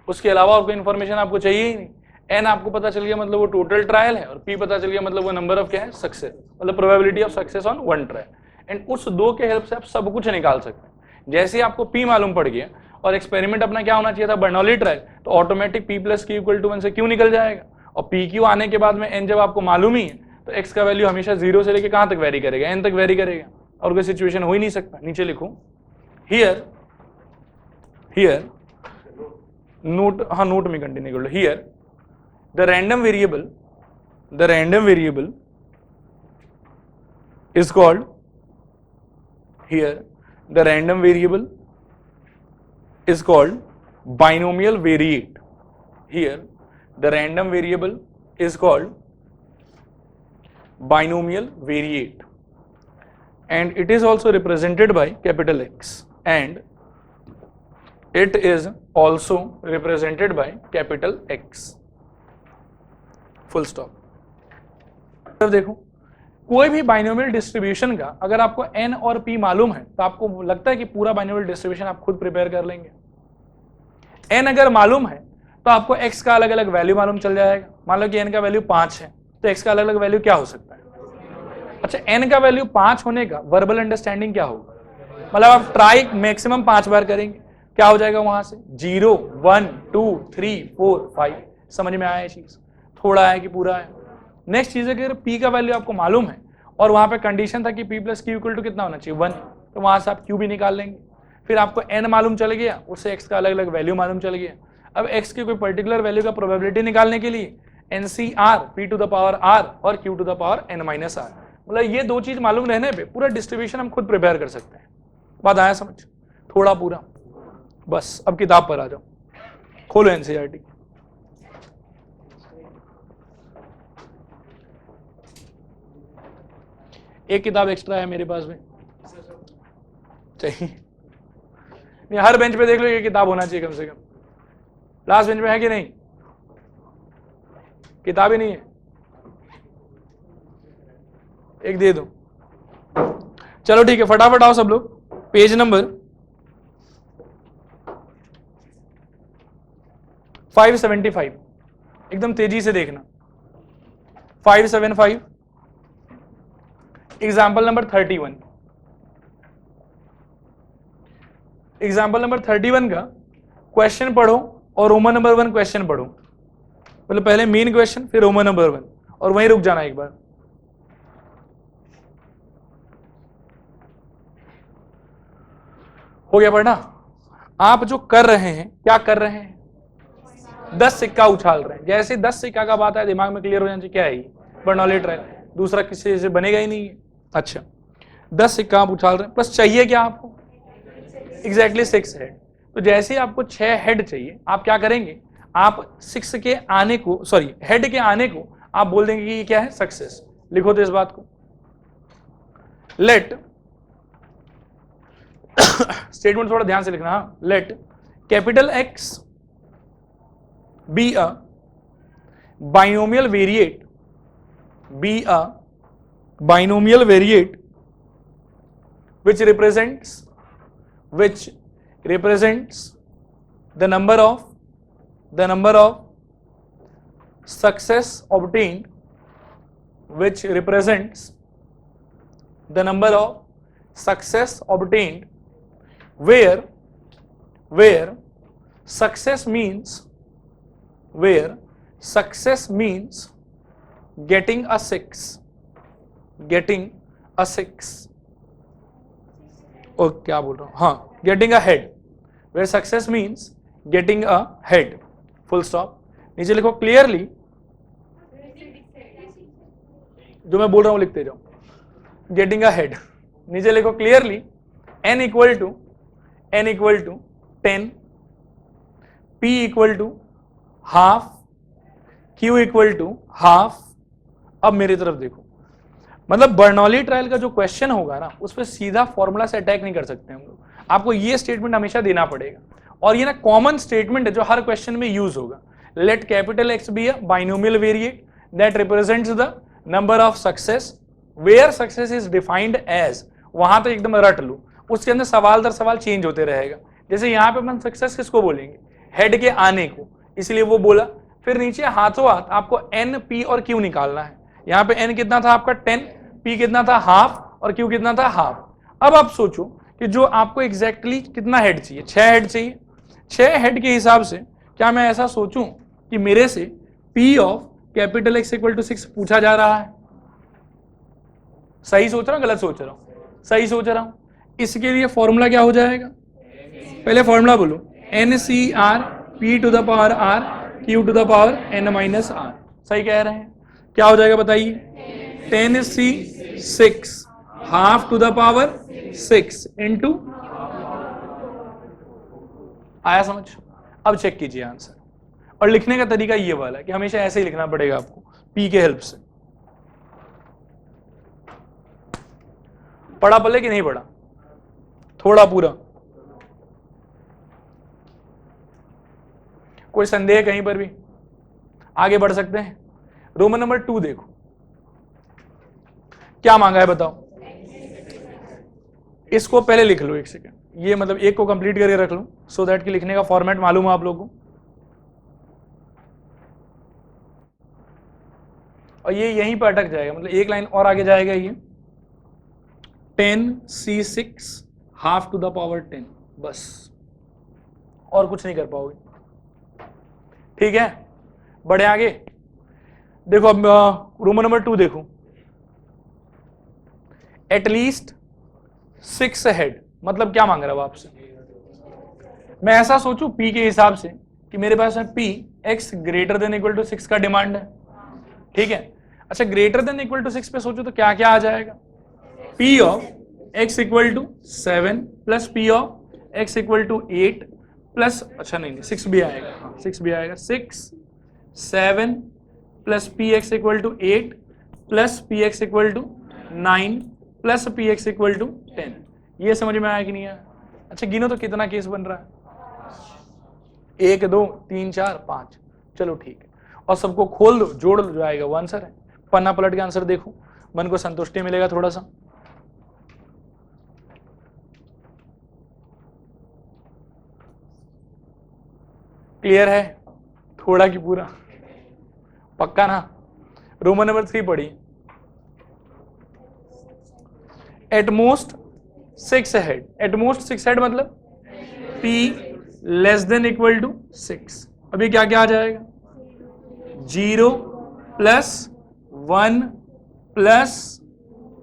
उसके अलावा और कोई इन्फॉर्मेशन आपको चाहिए ही नहीं। एन आपको पता चल गया मतलब वो टोटल ट्रायल है, और पी पता चल गया मतलब वो नंबर ऑफ क्या है, सक्सेस, मतलब probability of success on one trial. And उस दो के हेल्प से आप सब कुछ निकाल सकते हैं। जैसे ही आपको पी मालूम पड़ गया और एक्सपेरिमेंट अपना क्या होना चाहिए था, बर्नौली ट्रायल, तो automatic p plus q equal to 1 से क्यू निकल जाएगा। और पी क्यू आने के बाद में एन जब आपको मालूम ही है तो एक्स का वैल्यू हमेशा 0 से लेके कहां तक वेरी करेगा, एन तक वेरी करेगा, और कोई सिचुएशन हो ही नहीं सकता। नीचे लिखो हियर नोट, हाँ नोट में कंटिन्यू कर लो। Here the random variable is called, here the random variable is called binomial variate. Here the random variable is called binomial variate, and it is also represented by capital X, and it is also represented by capital X. Full stop. अब देखो कोई भी binomial distribution का अगर आपको n और p मालूम है तो आपको लगता है कि पूरा बाइनोमियल डिस्ट्रीब्यूशन आप खुद प्रिपेयर कर लेंगे। n अगर मालूम है तो आपको x का अलग अलग वैल्यू मालूम चल जाएगा। मान लो कि n का वैल्यू 5 है तो x का अलग अलग वैल्यू क्या हो सकता है। अच्छा, n का वैल्यू 5 होने का वर्बल अंडरस्टैंडिंग क्या होगा, मतलब आप ट्राई मैक्सिमम 5 बार करेंगे, क्या हो जाएगा वहां से 0 1 2 3 4 5। समझ में आया ये चीज, थोड़ा है कि पूरा है। नेक्स्ट चीज है कि अगर p का वैल्यू आपको मालूम है और वहां पे कंडीशन था कि p plus q equal to कितना होना चाहिए 1, तो वहां से आप q भी निकाल लेंगे। फिर आपको n मालूम चल गया, उससे x का अलग अलग वैल्यू मालूम चल गया। अब x की कोई पर्टिकुलर वैल्यू का प्रोबेबिलिटी निकालने के लिए NCR p to the power r और q to the power n minus r, मतलब ये दो चीज मालूम रहने पे पूरा डिस्ट्रीब्यूशन हम खुद प्रिपेयर कर सकते हैं। बात आया समझ, थोड़ा पूरा। बस अब किताब पर आ जाओ, खोलो NCERT। एक किताब एक्स्ट्रा है मेरे पास में, चाहिए नहीं, हर बेंच पे देख लो ये किताब होना चाहिए कम से कम। लास्ट बेंच में है कि नहीं, किताब ही नहीं है, एक दे दो। चलो ठीक है, फटाफट आओ सब लोग, पेज नंबर 575, एकदम तेजी से देखना। 575, एग्जाम्पल नंबर 31। एग्जाम्पल नंबर 31 का क्वेश्चन पढ़ो और रोमन नंबर 1 क्वेश्चन पढ़ो, मतलब पहले मेन क्वेश्चन फिर रोमन नंबर 1, और वहीं रुक जाना एक बार। हो गया पढ़ना। आप जो कर रहे हैं, क्या कर रहे हैं, 10 सिक्का उछाल रहे हैं। जैसे 10 सिक्का का बात है दिमाग में क्लियर हो जाना चाहिए, क्या है ये, बर्नौली ट्रायल, दूसरा किसी से बनेगा ही नहीं है। अच्छा, 10 सिक्का आप उछाल रहे हैं, बस चाहिए क्या आपको, एग्जैक्टली 6 हेड। तो जैसे आपको 6 हेड चाहिए, आप क्या करेंगे, आप 6 के आने को, सॉरी हेड के आने को आप बोल देंगे कि ये क्या है, सक्सेस। लिखो तो इस बात को, लेट स्टेटमेंट थोड़ा ध्यान से लिखना, late capital X be a binomial variate, be a binomial variate which represents the number of success obtained, which represents the number of success obtained where success means getting a 6, और क्या बोल रहा हूं, हाँ getting a head, where success means getting a head, full stop. नीचे लिखो clearly, जो मैं बोल रहा हूं लिखते जाओ, गेटिंग अ हेड। नीचे लिखो clearly, n equal to 10, p equal to हाफ, q इक्वल टू हाफ। अब मेरी तरफ देखो, मतलब बर्नौली ट्रायल का जो क्वेश्चन होगा ना, उस पर सीधा फॉर्मूला से अटैक नहीं कर सकते हम लोग, आपको ये स्टेटमेंट हमेशा देना पड़ेगा, और ये ना कॉमन स्टेटमेंट है जो हर क्वेश्चन में यूज होगा। Let capital X be a binomial variate that represents the number of success where success is defined as, वहां तो एकदम रट लो, उसके अंदर सवाल दर सवाल चेंज होते रहेगा। जैसे यहाँ पे अपन सक्सेस किसको बोलेंगे, हेड के आने को, इसलिए वो बोला फिर नीचे हाथों हाथ आपको n, p और q निकालना है। यहाँ पे n कितना था आपका 10, p कितना था हाफ और q कितना था हाफ। अब आप सोचो कि जो आपको एग्जैक्टली कितना हेड चाहिए, 6 हेड चाहिए। 6 हेड के हिसाब से क्या मैं ऐसा सोचूं कि मेरे से p of capital X equal to 6 पूछा जा रहा है? सही सोच रहा हूं, गलत सोच रहा हूं? सही सोच रहा हूं। इसके लिए फॉर्मूला क्या हो जाएगा? पहले फॉर्मूला बोलो, NCR P to the power R Q to the power N minus R। सही कह रहे हैं। क्या हो जाएगा बताइए? 10C6 half to the power 6 into, आया समझ? अब चेक कीजिए आंसर। और लिखने का तरीका ये वाला है कि हमेशा ऐसे ही लिखना पड़ेगा आपको, P के हेल्प से। पढ़ा पल्ले कि नहीं पढ़ा? थोड़ा पूरा? कोई संदेह कहीं पर भी? आगे बढ़ सकते हैं। रोमन नंबर 2 देखो क्या मांगा है, बताओ। इसको पहले लिख लो, एक सेकंड, ये मतलब एक को कंप्लीट करके रख लो सो दैट कि लिखने का फॉर्मेट मालूम है आप लोगों को। और ये यहीं पर अटक जाएगा, मतलब एक लाइन और आगे जाएगा ये 10C6 half to the power 10, बस और कुछ नहीं कर पाओगे। ठीक है, बढ़े आगे। देखो अब रोमन नंबर 2 देखो, एटलीस्ट 6 हेड, मतलब क्या मांग रहा है आपसे? मैं ऐसा सोचूं P के हिसाब से कि मेरे पास है P X greater than equal to 6 का डिमांड है। ठीक है, अच्छा ग्रेटर देन इक्वल टू 6 पे सोचो तो क्या क्या आ जाएगा? P of X equal to 7 plus P of X equal to 8 plus, अच्छा नहीं 6 भी आएगा, हाँ 6 भी आएगा, 6 7 plus p x equal to 8 plus p x equal to 9 plus p x equal to 10। ये समझ में आया कि नहीं आया? अच्छा गिनो तो कितना केस बन रहा है? 1 2 3 4 5। चलो ठीक है, और सबको खोल दो, जोड़ लो, जो आएगा वो आंसर है। पन्ना पलट के आंसर देखो, मन को संतुष्टि मिलेगा थोड़ा सा। क्लियर है? थोड़ा की पूरा? पक्का ना? रोमन नंबर 3 पढ़िए। एटमोस्ट 6 हेड, एटमोस्ट 6 हेड मतलब P less than equal to 6। अभी क्या क्या आ जाएगा? 0 plus 1 plus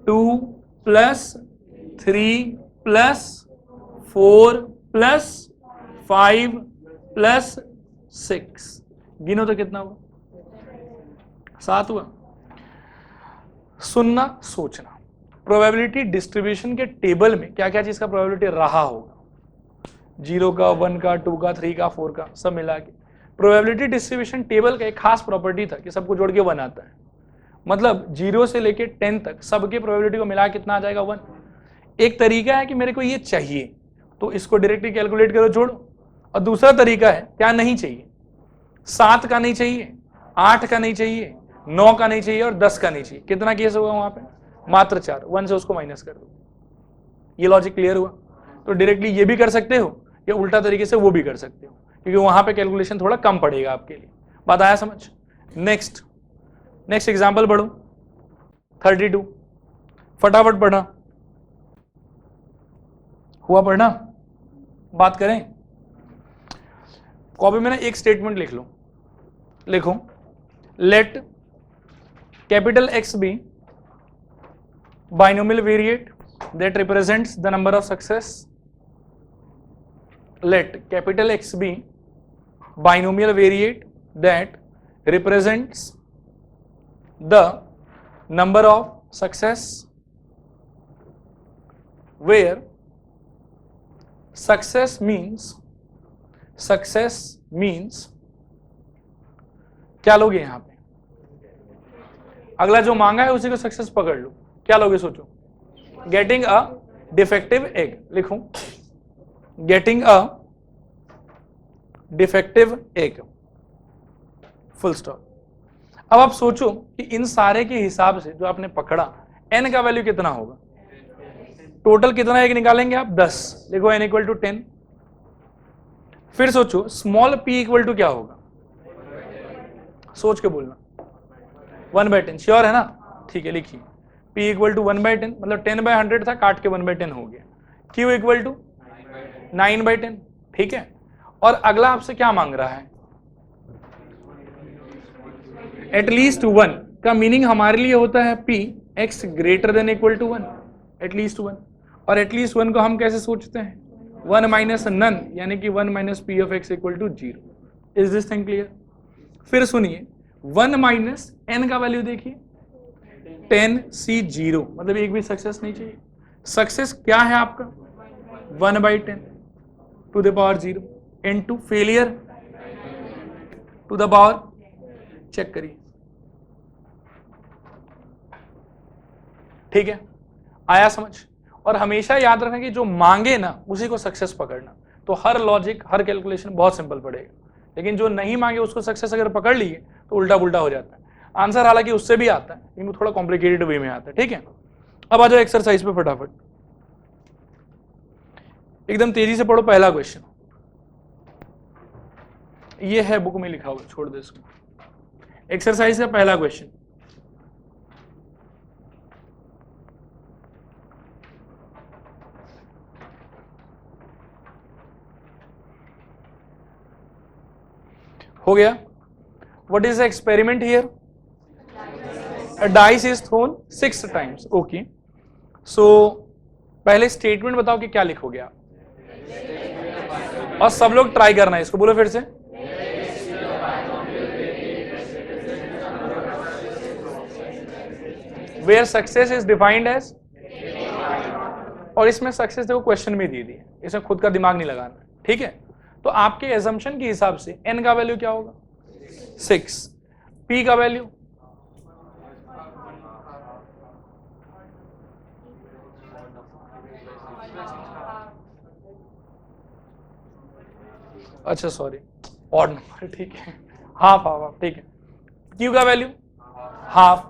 2 plus 3 plus 4 plus 5 plus 6। गिनो तो कितना हुआ? 7 हुआ। सुनना सोचना, प्रोबेबिलिटी डिस्ट्रीब्यूशन के टेबल में क्या क्या चीज का प्रोबेबिलिटी रहा होगा? 0 का, 1 का, 2 का, 3 का, 4 का, सब मिला के। प्रोबेबिलिटी डिस्ट्रीब्यूशन टेबल का एक खास प्रॉपर्टी था कि सबको जोड़ के 1 आता है, मतलब 0 से लेके 10 तक सबके प्रोबेबिलिटी को मिला कितना आ जाएगा? 1। एक तरीका है कि मेरे को ये चाहिए तो इसको डायरेक्टली कैलकुलेट करो, जोड़ो। और दूसरा तरीका है क्या नहीं चाहिए, 7 का नहीं चाहिए, 8 का नहीं चाहिए, 9 का नहीं चाहिए और 10 का नहीं चाहिए। कितना केस होगा वहां पे? मात्र 4। 1 से उसको माइनस कर दो। ये लॉजिक क्लियर हुआ? तो डायरेक्टली ये भी कर सकते हो या उल्टा तरीके से वो भी कर सकते हो, क्योंकि वहां पे कैलकुलेशन थोड़ा कम पड़ेगा आपके लिए। बात आया समझ? नेक्स्ट एग्जाम्पल पढ़ो 32, फटाफट पढ़ना। हुआ पढ़ना? बात करें। कॉपी में ना एक स्टेटमेंट लिख लो, लिखो let capital X be binomial variate that represents the number of success. Let capital X be binomial variate that represents the number of success where success means क्या लोगे यहां पे? अगला जो मांगा है उसी को सक्सेस पकड़ लो। क्या लोगे सोचो? गेटिंग अ डिफेक्टिव एग, लिखूं getting a defective egg, full stop. अब आप सोचो कि इन सारे के हिसाब से जो आपने पकड़ा n का वैल्यू कितना होगा? टोटल कितना एग निकालेंगे आप? 10। लिखो n इक्वल टू 10। फिर सोचो स्मॉल p इक्वल टू क्या होगा? सोच के बोलना। 1/10 श्योर है ना? ठीक है, लिखिए P इक्वल टू 1/10, मतलब 10/100 था, काट के 1/10 हो गया। Q इक्वल टू 9/10, ठीक है। और अगला आपसे क्या मांग रहा है? एटलीस्ट 1 का मीनिंग हमारे लिए होता है P x greater than equal to 1, at least 1। और एटलीस्ट 1 को हम कैसे सोचते हैं? 1 माइनस नन, यानी कि 1 minus p of x equal to 0। Is this thing clear? फिर सुनिए, 1 माइनस n का वैल्यू देखिए, 10C0, मतलब एक भी सक्सेस नहीं चाहिए। सक्सेस क्या है आपका? 1/10 to the power 0 into failure to the power, check करिए, ठीक है, आया समझ? और हमेशा याद रखना कि जो मांगे ना उसी को सक्सेस पकड़ना। तो हर लॉजिक, हर कैलकुलेशन बहुत सिंपल पड़ेगा, लेकिन जो नहीं मांगे उसको सक्सेस अगर पकड़ लिए तो उल्टा पुल्टा हो जाता है। आंसर हालांकि उससे भी आता है, लेकिन थोड़ा कॉम्प्लिकेटेड वे में आता है, ठीक है। अब आ जाओ एक्सरसाइज पे फटाफट, एकदम तेजी से पढ़ो। पहला क्वेश्चन ये है, बुक में लिखा हुआ, छोड़ दे इसको। एक्सरसाइज का पहला क्वेश्चन, हो गया। What is the experiment here? A dice is thrown 6 times. Okay. So पहले स्टेटमेंट बताओ कि क्या लिखोगे आप, और सब लोग ट्राई करना है इसको। बोलो फिर से। Where success is defined as, और इसमें सक्सेस देखो क्वेश्चन में दी है, इसमें खुद का दिमाग नहीं लगाना, ठीक है। तो आपके एजम्पशन के हिसाब से n का वैल्यू क्या होगा? 6। p का वैल्यू अच्छा सॉरी ऑड नंबर, ठीक है, हाफ हाफ, ठीक है। Q का वैल्यू हाफ,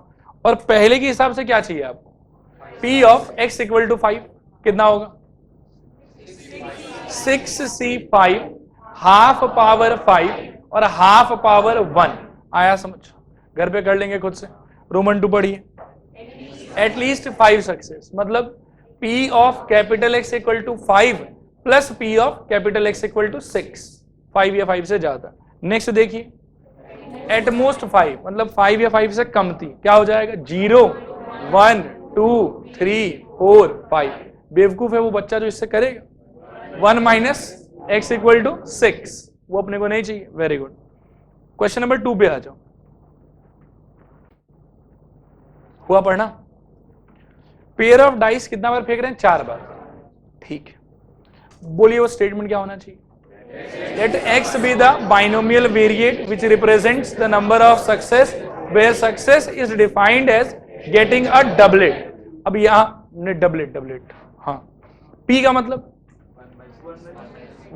और पहले के हिसाब से क्या चाहिए आपको? P of x equal to 5 कितना होगा? 6C5, हाफ पावर 5 और हाफ पावर 1। आया समझ? घर पे कर लेंगे खुद से। रोमन 2 पढ़िए। एटलीस्ट 5 सक्सेस, मतलब P of capital X equal to 5 plus P of capital X equal to 6, 5 या 5 से ज्यादा। नेक्स्ट देखिए, एटमोस्ट 5, मतलब 5 या 5 से कम थी, क्या हो जाएगा? 0, 1, 2, 3, 4, 5। बेवकूफ है वो बच्चा जो इससे करेगा। 1 माइनस एक्स इक्वल टू 6, वो अपने को नहीं चाहिए। Very good. क्वेश्चन नंबर 2 पे आ जाओ। हुआ पढ़ना? पेयर ऑफ डाइस कितना बार फेंक रहे हैं? 4 बार, ठीक है। बोलिए वो स्टेटमेंट क्या होना चाहिए? Let x be the binomial variate which represents the number of success where success is defined as getting a doublet। अब यहाँ डबलेट, हाँ। p का मतलब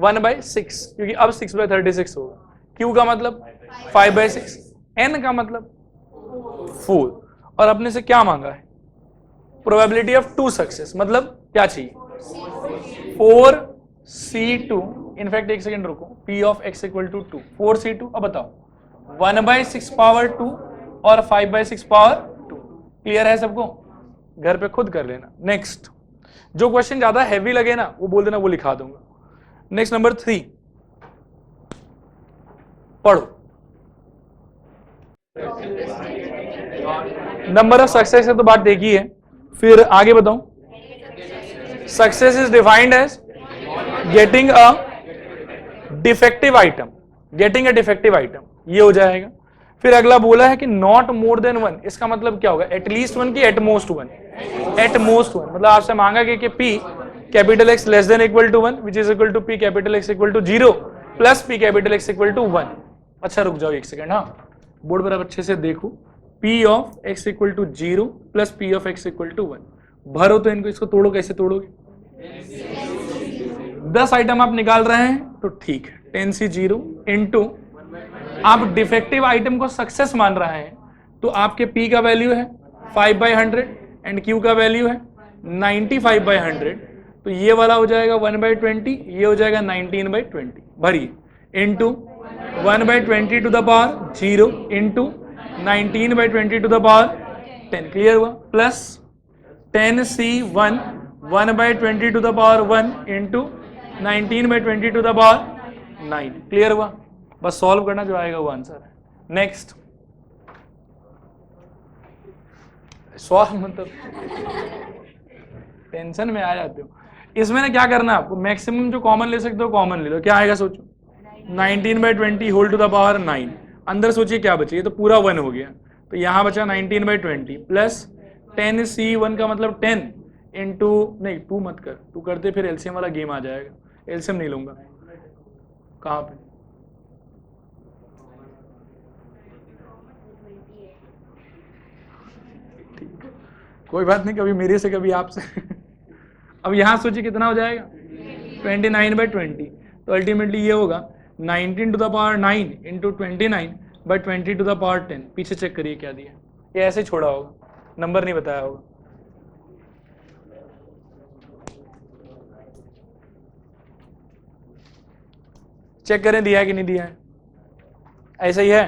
1/6, क्योंकि अब 6/36 होगा। q का मतलब 5/6, n का मतलब 4, और अपने से क्या मांगा है? प्रोबेबिलिटी ऑफ 2 सक्सेस, मतलब क्या चाहिए? 4C2। इनफैक्ट एक सेकंड रुको, P of x equal to 2, 4C2। अब बताओ 1/6 पावर 2 और 5/6 पावर 2। क्लियर है सबको? घर पे खुद कर लेना। नेक्स्ट, जो क्वेश्चन ज्यादा हैवी लगे ना वो बोल देना, वो लिखा दूंगा। नेक्स्ट नंबर 3 पढ़ो। नंबर ऑफ सक्सेस है तो बात देखी है, फिर आगे बताऊं। Success is defined as getting a defective item, getting a defective item, ये हो जाएगा। फिर अगला बोला है कि नॉट मोर देन 1, इसका मतलब क्या होगा? एटलीस्ट 1 की एटमोस्ट 1? एटमोस्ट 1, मतलब आपसे मांगा गया कि P capital X less than equal to 1 which is equal to P capital X equal to 0 plus P capital X equal to 1। अच्छा रुक जाओ एक सेकंड, हाँ बोर्ड पर आप अच्छे से देखो। P of x equal to 0 plus P of x equal to 1 भरो तो इनको, इसको तोड़ो, कैसे तोड़ोगे? 10 आइटम आप निकाल रहे हैं तो ठीक है, 10C0 इंटू आप डिफेक्टिव आइटम को सक्सेस मान रहे हैं, तो आपके P का वैल्यू है 5/100 एंड Q का वैल्यू है 95/100, तो ये वाला हो जाएगा 1/20, ये हो जाएगा 19/20 भरिए, into 1/20 to the power 0 into 19/20 to the power 10, clear हुआ, plus 10c1 1/20 to the power 1 into 19/20 to the power 9, clear हुआ। बस सॉल्व करना, जो आएगा वो आंसर है। नेक्स्ट, सॉल्व मतलब टेंशन में आ जाते हो। इसमें ना क्या करना है आपको, मैक्सिमम जो कॉमन ले सकते हो कॉमन ले लो। क्या आएगा सोचो, 19/20 होल टू द पावर 9, अंदर सोचिए क्या बचे, ये तो पूरा 1 हो गया, तो यहाँ बचा 19/20 प्लस 10c1 का मतलब 10 इंटू, नहीं 2 मत कर, 2 करते फिर एलसीएम वाला गेम आ जाएगा, एलसीएम नहीं लूंगा। कहाँ पे, कोई बात नहीं, कभी मेरे से कभी आपसे अब यहाँ सोचिए कितना हो जाएगा 29/20, तो अल्टीमेटली ये होगा 19 to the power 9 into 29/20 to the power 10। पीछे चेक करिए क्या दिया, ये ऐसे छोड़ा होगा, नंबर नहीं बताया होगा। चेक करें दिया है कि नहीं दिया है, ऐसा ही है,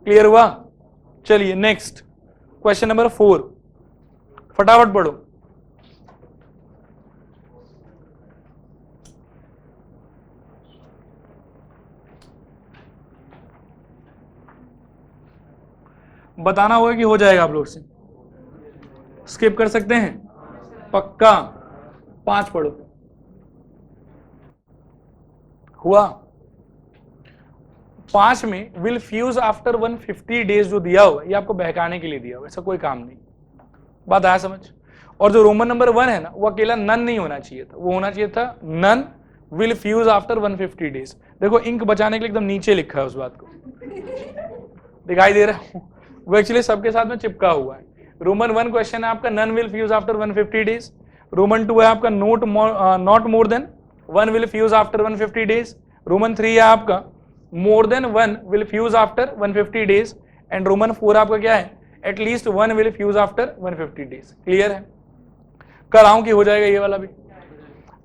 क्लियर हुआ। चलिए नेक्स्ट, क्वेश्चन नंबर 4, फटाफट पढ़ो। बताना होगा कि हो जाएगा आप लोग से, स्किप कर सकते हैं पक्का। 5 पढ़ो, हुआ। 5 में विल फ्यूज आफ्टर 150 डेज जो दिया हुआ, ये आपको बहकाने के लिए दिया हुआ, ऐसा कोई काम नहीं, बात आया समझ। और जो रोमन नंबर 1 है ना, वो अकेला नन नहीं होना चाहिए था, वो होना चाहिए था none will fuse after 150 days. देखो इंक बचाने के लिए एकदम नीचे लिखा है उस बात को, दिखाई दे रहा है, वो एक्चुअली सबके साथ में चिपका हुआ है। रोमन 1 क्वेश्चन है आपका none will fuse after 150 days, Roman 2 है आपका not more than 1 will fuse after 150 days, Roman 3 है आपका more than 1 will fuse after 150 days, and Roman 4 आपका क्या है, at least 1 will fuse after 150 days. Clear है, कराऊं कि हो जाएगा ये वाला भी,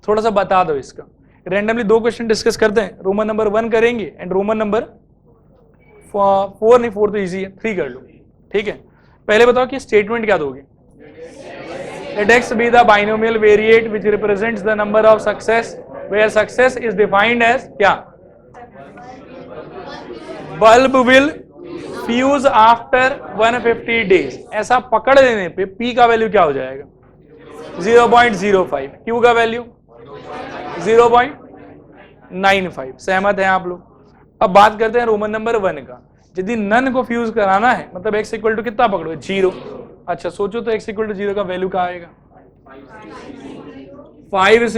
थोड़ा सा बता दो इसका। रैंडमली 2 क्वेश्चन डिस्कस करते हैं, रोमन नंबर 1 करेंगे एंड रोमन नंबर 4 नहीं, 4 तो इजी है, 3 कर लो, ठीक है। पहले बताओ कि स्टेटमेंट क्या दोगे, let x be the binomial variate which represents the number of success where success is defined as क्या, bulb will fuse after 150 days। ऐसा पकड़ लेने पे p का वैल्यू क्या हो जाएगा 0.05, q का वैल्यू 0.95। सहमत हैं आप लोग। अब बात करते हैं रोमन नंबर 1 का, यदि नन को फ्यूज कराना है मतलब x इक्वल टू कितना पकड़ो 0। अच्छा सोचो तो x इक्वल टू 0 का वैल्यू क्या आएगा 5c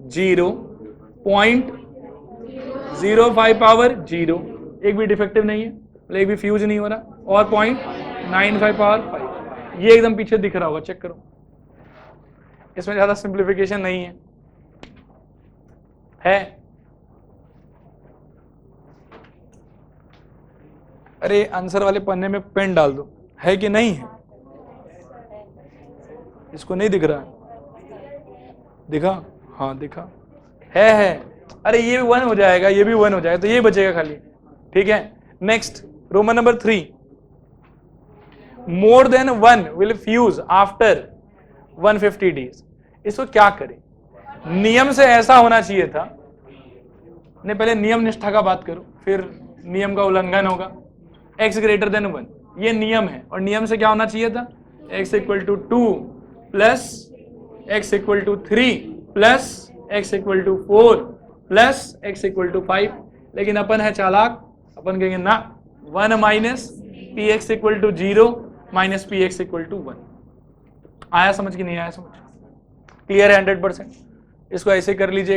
0.05 पावर 0, एक भी डिफेक्टिव नहीं है, मतलब एक भी फ्यूज नहीं हो रहा, और 0.95 पावर 5, ये एकदम पीछे दिख रहा होगा, चेक करो, इसमें ज्यादा सिंप्लीफिकेशन नहीं है। अरे आंसर वाले पन्ने में पेन डाल दो, है कि नहीं है, इसको नहीं दिख रहा है, दिखा, हाँ दिखा, है। अरे ये भी 1 हो जाएगा, ये भी 1 हो जाएगा, तो ये बचेगा खाली, ठीक है। Next Roman number 3, more than 1 will fuse after 150 days. इसको क्या करें, नियम से ऐसा होना चाहिए था, ने पहले नियम निष्ठा का बात करो, फिर नियम का उल्लंघन होगा। x ग्रेटर देन 1 ये नियम है, और नियम से क्या होना चाहिए था x equal to 2 plus x equal to 3 plus x equal to 4 plus x equal to 5। लेकिन अपन है चालाक, अपन कहेंगे ना 1 minus P x equal to 0 minus P x equal to 1। आया समझ कि नहीं आया समझ, क्लियर है 100%। इसको ऐसे कर लीजिए।